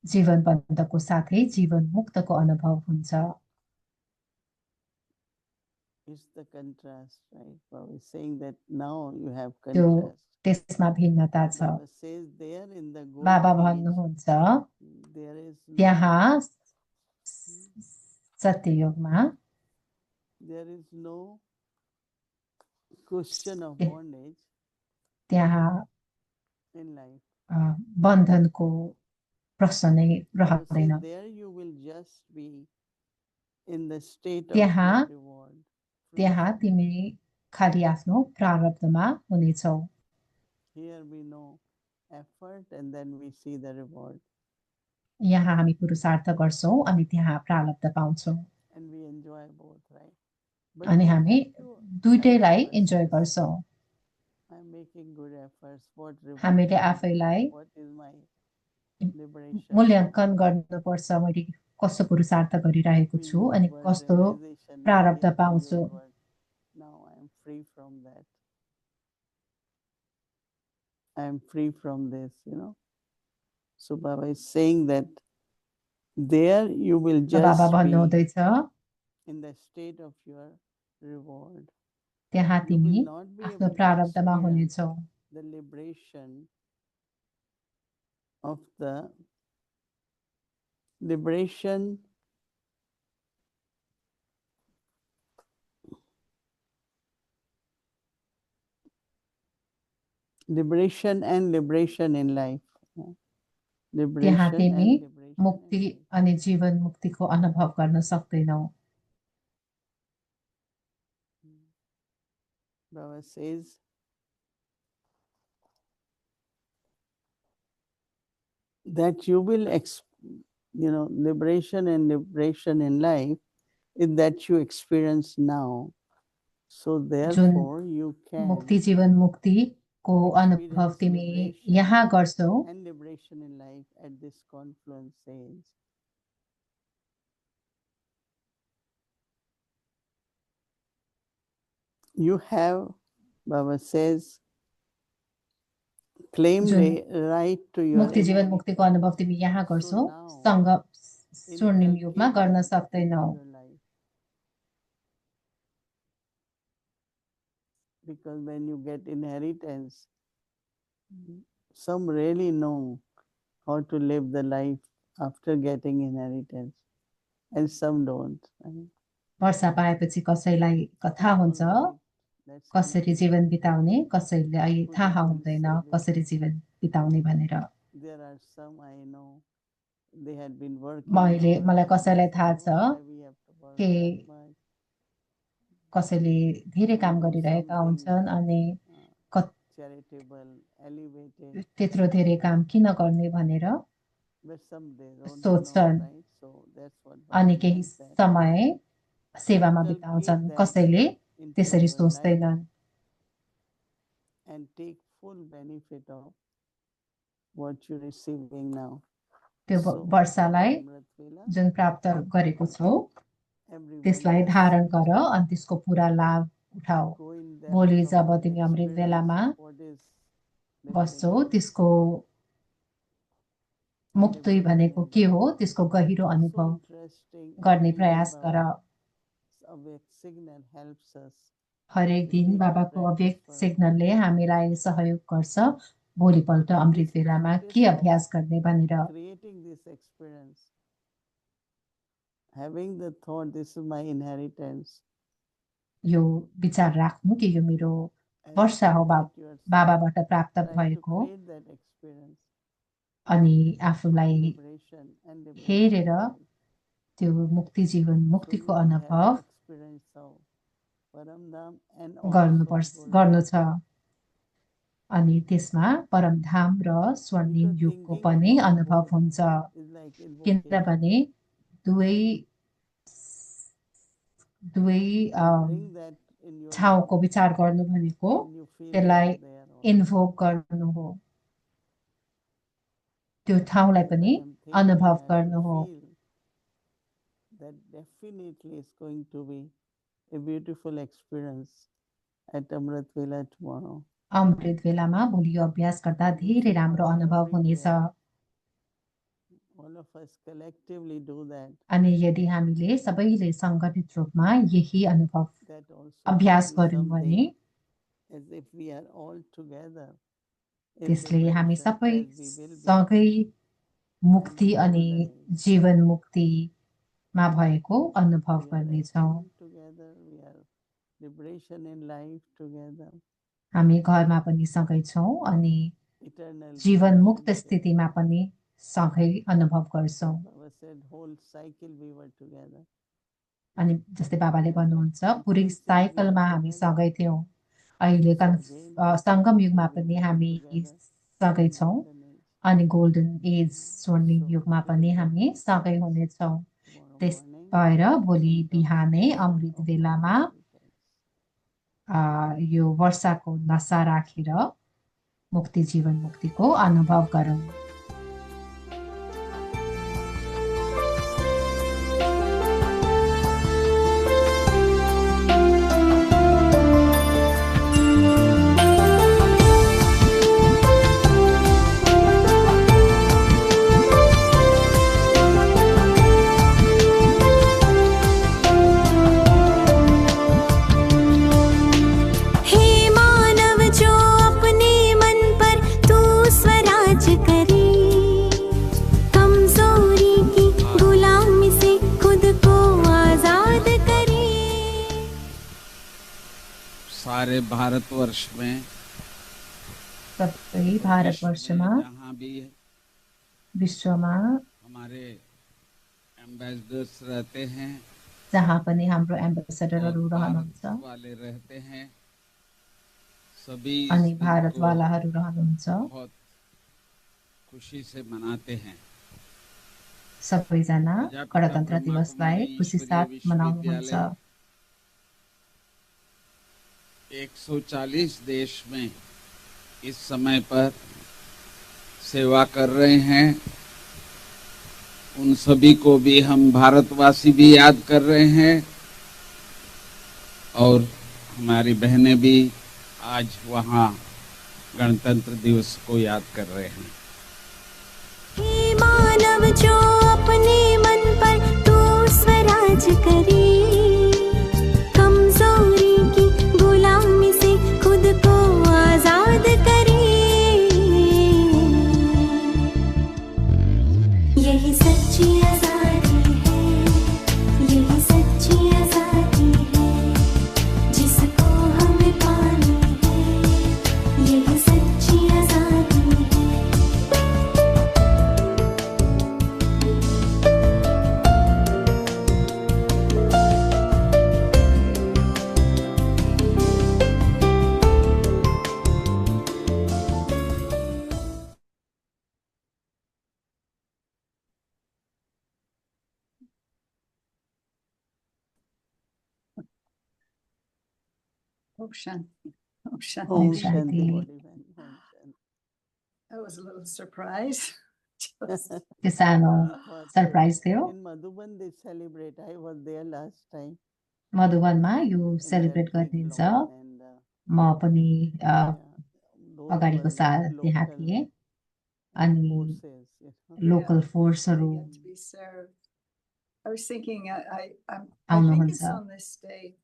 जीवन बन्धको साथै जीवन मुक्तको अनुभव हुन्छ। It's the contrast, right? Baba is saying that now you have त्यो contrast. त्यसमा भिन्नता छ। Baba says there in the बाबा golden age, भन्नुहुन्छ there is त्यहाँ सत्ययुगमा there is no question of bondage त्यहाँ in life. बन्धनको प्रश्न नै Baba रहँदैन। says there you will just be in the state of त्यहाँ your reward. त्यहाँ तिमी खालि आफ्नो प्रारब्धमा हुनेछौ। Here we know effort and then we see the reward. यहाँ हामी पुरुषार्थ गर्छौं अनि त्यहाँ प्रारब्ध पाउँछौं। And we enjoy both, right? अनि हामी दुईटैलाई इन्जोय गर्छौं। I'm making good efforts. What reward? हामीले आफैलाई What is my liberation? मूल्याङ्कन गर्नुपर्छ, मैले कस्तो पुरुषार्थ गरिरहेको छु अनि कस्तो प्रारब्ध पाउँछु। Now I am free from that. I am free from this, you know. So Baba is saying that there you will just बाबा be भन्नुहुँदैछ in the state of your reward. त्यहाँ You तिमी will not be आफ्नो able to प्रारब्धमा experience हुनेछौ। the liberation of the liberation and liberation in life. त्यहाँ Liberation तिमी and liberation मुक्ति in life. अनि जीवन मुक्तिको अनुभव गर्न सक्दैनौ। Baba says that you will, liberation and liberation in life is that you experience now. So therefore you can मुक्ति जीवन मुक्तिको अनुभव experience तिमी liberation यहाँ गर्छौ and liberation in life at this confluence age. You have, Baba says, claim right to your मुक्ति जीवन inheritance. मुक्तिको अनुभव तिमी यहाँ गर्छौ, सँग स्वर्णिम युगमा गर्न सक्दैनौ। Because when you get inheritance, some really know how to live the life after getting inheritance, and some don't. वर्षा पाएपछि कसैलाई थाहा हुन्छ कसरी जीवन बिताउने, कसैलाई थाहा हुँदैन कसरी जीवन बिताउने भनेर। There are some I know, they had been working. मलाई कसैलाई थाहा छ कि कसैले धेरै काम गरिरहेका हुन्छन् अनि त्यत्रो धेरै काम किन गर्ने भनेर सोच्छन् अनि केही समय सेवामा बिताउँछन्, कसैले त्यसरी सोच्दैनन्। And take full benefit of what you're receiving now. त्यो वर्षालाई जुन प्राप्त गरेको छौ त्यसलाई धारण गर अनि त्यसको पूरा लाभ उठाऊ। भोलि जब तिमी अमृत बेलामा बस्छौ त्यसको मुक्ति भनेको के हो त्यसको गहिरो अनुभव गर्ने प्रयास गर। हरेक दिन बाबाको अव्यक्त सिग्नलले हामीलाई सहयोग गर्छ भोलिपल्ट अमृत बेलामा के अभ्यास गर्ने भनेर। Having the thought, this is my inheritance. यो विचार राख्नु कि यो मेरो वर्षा हो, बाबाबाट प्राप्त भएको, अनि आफूलाई हेरेर त्यो मुक्ति जीवन मुक्तिको अनुभव गर्नु छ। अनि त्यसमा परमधाम र स्वर्णिम युगको पनि अनुभव हुन्छ, किनभने दुवै ठाउँको विचार गर्नु भनेको त्यसलाई इन्भोक गर्नु हो, त्यो ठाउँलाई पनि अनुभव गर्नु हो। That definitely is going to be a beautiful experience at Amrit Vela tomorrow. अमृत बेलामा भोलि अभ्यास गर्दा धेरै राम्रो अनुभव हुनेछ। all of us collectively do that, अनि यदि हामीले सबैले सङ्गठित रूपमा यही अनुभव that also अभ्यास becomes गर्यौँ भने something as if we are all together in त्यसले हामी liberation, सबै as we will be. सँगै मुक्ति And अनि liberation. जीवन मुक्तिमा भएको अनुभव We are गर्नेछौँ। resting together, we are liberation in life together, हामी घरमा पनि सँगै छौँ अनि eternal जीवन मुक्त liberation together. स्थितिमा पनि सँगै अनुभव गर्छौँ। Baba said whole cycle we were together. अनि जस्तै बाबाले And भन्नुहुन्छ that पुरै recently we साइकलमा are हामी together. सँगै थियौँ। अहिले Again, सङ्गम युगमा we पनि will be हामी together सँगै in छौँ golden age. अनि गोल्डन एज स्वर्णिम So युगमा today पनि is हामी Amrit सँगै Belas. हुनेछौँ। Tomorrow त्यस morning भएर भोलि we'll talk बिहानै about अमृत of बेलामा inheritance. यो वर्षाको नसा राखेर मुक्ति जीवन मुक्तिको अनुभव गरौँ। हे मानव जो अपने मन पर तू स्वराज करे, कमजोरी की गुलामी से खुद को आजाद करे। सारे भारतवर्ष में सबै भारतवर्षमा जहाँ भी विश्वमा हमारे एम्बेसडर्स रहते हैं जहाँ पनि हाम्रो और एम्बेसडरहरू भारत रहनुहुन्छ वाले रहते हैं, सभी अनि इस दिन को भारतवालाहरू रहनुहुन्छ। बहुत खुशी से मनाते हैं। सबैजना प्रजापिता गणतन्त्र ब्रह्मा दिवसलाई कुमारी खुसी ईश्वरीय साथ विश्वविद्यालय मनाउनुहुन्छ। 140 देश में इस समय पर सेवा कर रहे हैं। उन सभी को भी हम भारतवासी भी याद कर रहे हैं और हमारी बहनें भी आज वहाँ गणतंत्र दिवस को याद कर रहे हैं। हे मानव जो अपने मन पर तू स्वराज करे, कमजोरी की गुलामी से खुद को आजाद करे। यही सच्ची आजादी है, यही सच्ची आजादी है, जिसको हमें पानी है, यही सच्ची आजादी है। Oh, Shanti. Oh, Shanti. Om Shanti. Shanti Body Man. Om Shanti. That was a little surprise. Just- त्यो सानो But, सरप्राइज थियो। in Madhuban they celebrate. I was there last time. मधुवनमा यो in सेलिब्रेट that big गरिदिन्छ। lawn and, म पनि yeah, those अगाडिको were साल त्यहाँ local थिएँ अनि forces, you know. Local Yeah, फोर्सहरू they get to be served. I was thinking, I think आउनुहुन्छ। it's on this day.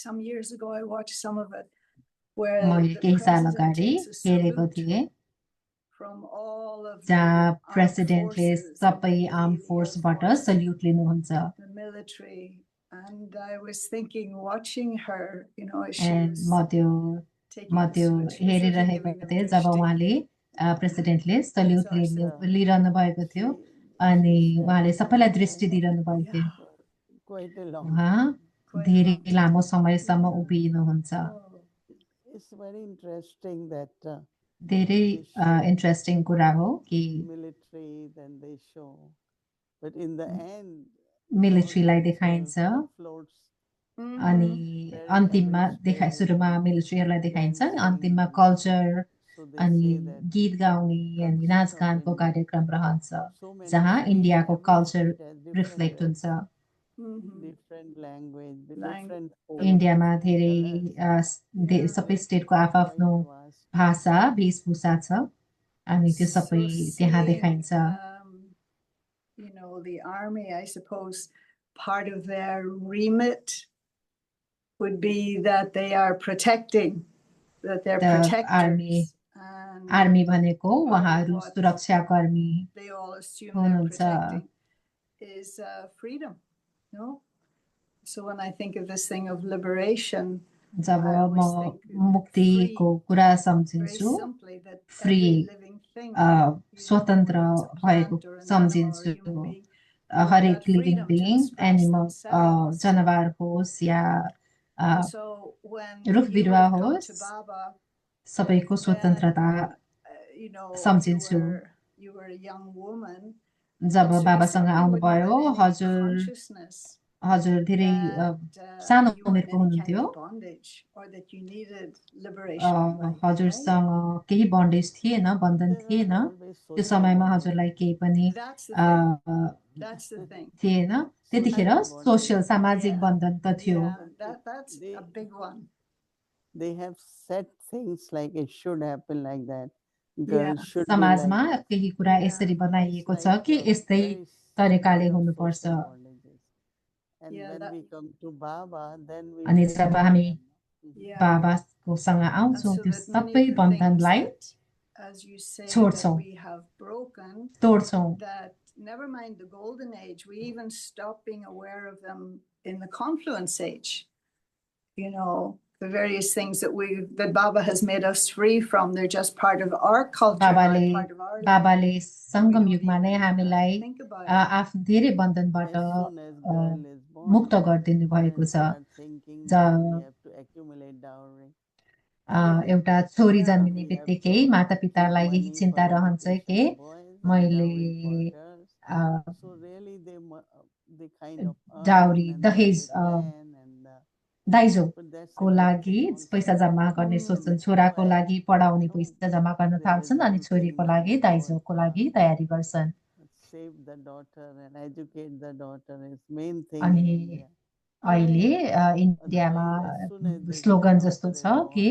Some years ago, I watched some of it where मैले the केही साल president अगाडि takes a हेरेको salute थिएँ from all of the जहाँ armed प्रेसिडेन्टले forces, सबै the arm Air फोर्सबाट Force, salute लिनुहुन्छ। the military, and I was thinking, watching her, you know, as she and was म taking the त्यो salute, she was really हेरिरहेको giving them थिएँ their job shtick. उहाँले प्रेसिडेन्टले salute Yes, लिइरहनु भएको थियो अनि she sat उहाँले for सबैलाई some दृष्टि time, दिइरहनु भएको थियो। quite a long उहाँ time. Quite a धेरै long time. लामो समयसम्म Yeah. उभिनुहुन्छ। Oh, It's very interesting that धेरै they show इन्ट्रेस्टिङ कुरा हो कि military, then they show, but in the end, मिलिट्रीलाई all देखाइन्छ pictures, floats, अनि very अन्तिममा average सुरुमा day, मिलिट्रीहरूलाई देखाइन्छ अनि dancing. अन्तिममा कल्चर So they अनि say that गीत गाउने अनि culture of नाचगानको India, कार्यक्रम रहन्छ so many जहाँ states, इन्डियाको every culture state has different reflect dress, हुन्छ। different language, Lang- different food, इन्डियामा different धेरै colors. सबै स्टेटको Quite आफ्नो vast. भाषा वेशभूषा छ अनि त्यो So सबै त्यहाँ seeing, देखाइन्छ। the army, I suppose part of their remit would be that they are protecting, that they're protectors. Army भनेको उहाँहरू सुरक्षाकर्मी They all assume they're हुनुहुन्छ protecting is freedom, no? So when I think of this thing of liberation, job I म always think मुक्तिको कुरा very सम्झिन्छु simply that free every living thing, स्वतन्त्र whether it's a भएको plant or an animal or a सम्झिन्छु human being, हरेक that living freedom to being express animal themselves. जनावर होस् या And so when रुख you बिरुवा would come होस् to Baba, सबैको स्वतन्त्रता you know, सम्झिन्छु you were a young woman, job and so you बाबासँग certainly wouldn't आउनुभयो have any consciousness हजुर धेरै that सानो you were in उमेरको any kind हुनुहुन्थ्यो of bondage or that you needed liberation in life, right? हजुरसँग केही बन्डेज थिएन बन्धन थिएन त्यो समयमा हजुरलाई केही पनि That's the thing. That's the thing. थिएन त्यतिखेर सोशल सामाजिक बन्धन त थियो Yeah, that's a big one. They have set things like it should happen like that. Yeah. Girls should be समाजमा like that. केही कुरा यसरी बनाइएको छ कि यस्तै तरिकाले हुनुपर्छ And Yeah, when that- we come to Baba, then we अनि break जब them हामी down. Yeah. बाबाकोसँग And आउँछौँ so त्यो that many सबै of the बन्धनलाई things that, as you say, छोड्छौँ that we have broken, तोड्छौँ that never mind the golden age, we even stop being aware of them in the confluence age. You know, the various things that Baba has made us free from, they're just part of our culture, बाबाले part of our life. बाबाले सङ्गम We don't युगमा नै even, हामीलाई think about it. आफ्नो धेरै बन्धनबाट As soon as girl is born, मुक्त गरिदिनु भएको parents छ start thinking that we have to accumulate dowry. एउटा छोरी Yeah. जन्मिने We have बित्तिकै to मातापितालाई keep यही money चिन्ता for रहन्छ education कि of boys and मैले dowry for girls. So really they kind of earn dowry and दहेज they plan and दाइजोको but that's a big लागि thing also. पैसा जम्मा गर्ने सोच्छन् छोराको लागि पढाउने पैसा जम्मा गर्न थाल्छन् अनि छोरीको लागि दाइजोको लागि तयारी गर्छन् Save the daughter and educate the daughter is main thing अनि in India. अहिले इन्डियामा Otherwise, as soon as they slogan get जस्तो daughter छ is कि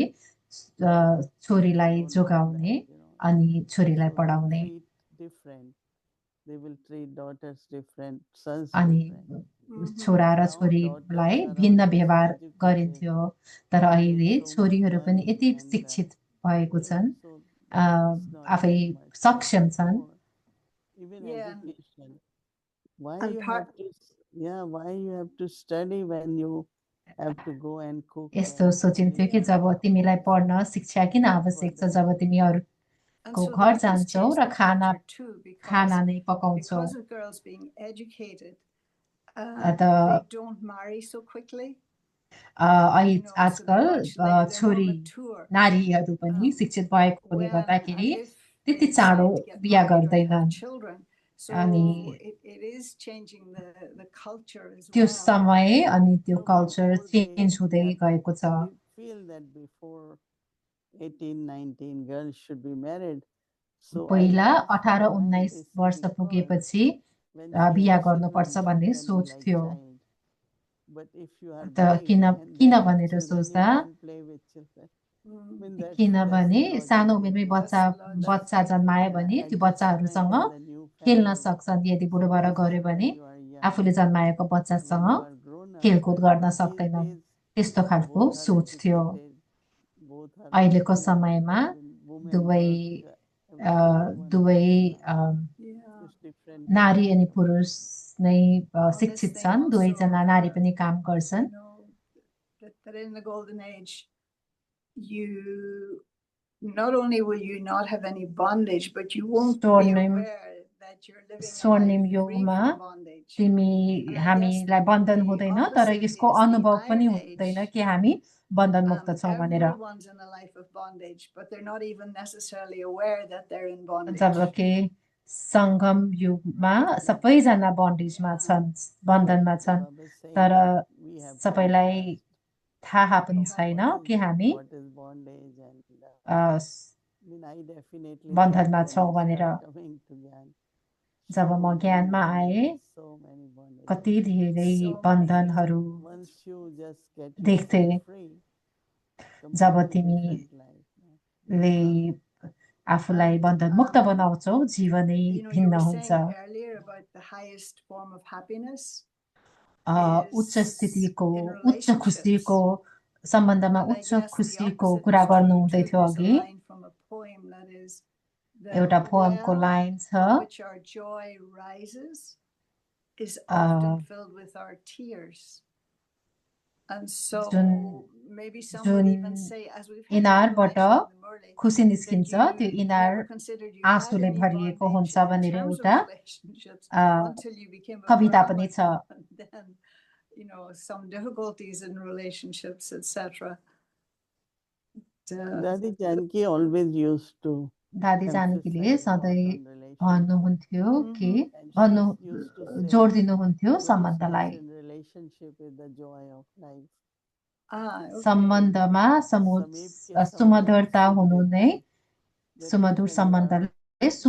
छोरीलाई जोगाउने अनि छोरीलाई पढाउने treat different. They will treat daughters different, sons अनि different. छोरा र छोरीलाई भिन्न व्यवहार गरिन्थ्यो तर अहिले छोरीहरू पनि यति शिक्षित भएको छन् आफै सक्षम छन् Even Yeah. education. Why And you have to why you have to study when you have to go and cook? यस्तो and सोचिन्थ्यो कि clean जब तिमीलाई पढ्न शिक्षा किन आवश्यक छ जब तिमी And अरूको so घर that has जान्छौ changed र the culture too, खाना नै पकाउँछौ because of girls being educated, the- they don't marry so quickly. आजकल They're छोरी more mature. नारीहरू पनि शिक्षित भएकोले When, गर्दाखेरि if त्यति they चाँडो decide to get बिहा married or to have गर्दैनन् children. So अनि it is changing the culture as त्यो well. समय अनि त्यो No, culture before they change हुँदै have- गएको छ We feel that before 18, 19 girls should be married. So I पहिला asked 18 why 19 this is वर्ष because पुगेपछि when she बिहा has गर्नुपर्छ children, भन्ने she can सोच be like थियो child. But if you are त blind किन and किन then have भनेर children, you सोच्दा can't play with children. I mean, that's the किनभने logic. सानो उमेरमै बच्चा logic. बच्चा जन्मायो भने त्यो बच्चाहरूसँग Adjustment in the new खेल्न family. सक्छन् यदि बुढोबाट Suppose गर्यो that भने when you are young, आफूले जन्माएको when बच्चासँग you are grown up, खेलकुद गर्न these सक्दैनन् days त्यस्तो खालको both are सोच थियो educated, both are अहिलेको working, समयमा even women दुवै work, everyone दुवै Yeah. is different. नारी अनि पुरुष नै On this शिक्षित thing छन् also, दुवैजना नारी पनि काम गर्छन् You know, that in the golden age, you not only will you not have any bondage, but you won't be Swarnim- aware that you're living a स्वर्णिम life free युगमा from bondage. तिमी And I हामीलाई guess Bandhan the हुँदैन तर opposite यसको is the अनुभव पनि Iron हुँदैन Age. कि हामी बन्धन मुक्त छौँ भनेर Everyone's in a life of bondage, but they're not even necessarily aware that they're in bondage. जबकि सङ्गम युगमा सबैजना बन्डेजमा छन् बन्धनमा छन् Baba is saying तर that we have सबैलाई contrast. थाहा पनि What छैन is- कि हामी what is bondage and a, I mean, I definitely बन्धनमा thought छौँ when I भनेर start coming to Gyan, जब so म many ज्ञानमा आएँ bondages, so many bondages. कति धेरै So many. बन्धनहरू Once you just get देख्थे yourself free, job completely तिमी different life. ले आफूलाई बन्धन मुक्त बनाउँछौ जीवनै You know, you भिन्न were हुन्छ saying earlier about the highest form of happiness उच्च स्थितिको in उच्च खुसीको relationships. सम्बन्धमा And I उच्च guess the खुसीको opposite कुरा is true गर्नु हुँदै too. थियो There's a अघि line from a poem that is एउटा the पोएमको well लाइन छ from which our joy rises is often filled with our tears. And so maybe some would even say, as we've had इनारबाट information in the Murli, खुसी that निस्किन्छ त्यो you इनार never considered you had आँसुले any भरिएको हुन्छ bondage in भनेर terms of एउटा relationships a, until you became a कविता पनि Brahman, छ and then, you know, some difficulties in relationships, etc. Daddy Janki always used to दादी जानकीले emphasize a lot सधैँ on relations. भन्नुहुन्थ्यो कि Mhm. And भन्नु she used to say, जोड दिनुहुन्थ्यो closeness सम्बन्धलाई in relationship is the joy of life. Ah, okay. सम्बन्धमा समीप के सुमधुरता सम्बन्ध हुनु सुख नै देते, सुमधुर व्यक्ति परिवार सम्बन्धले सुख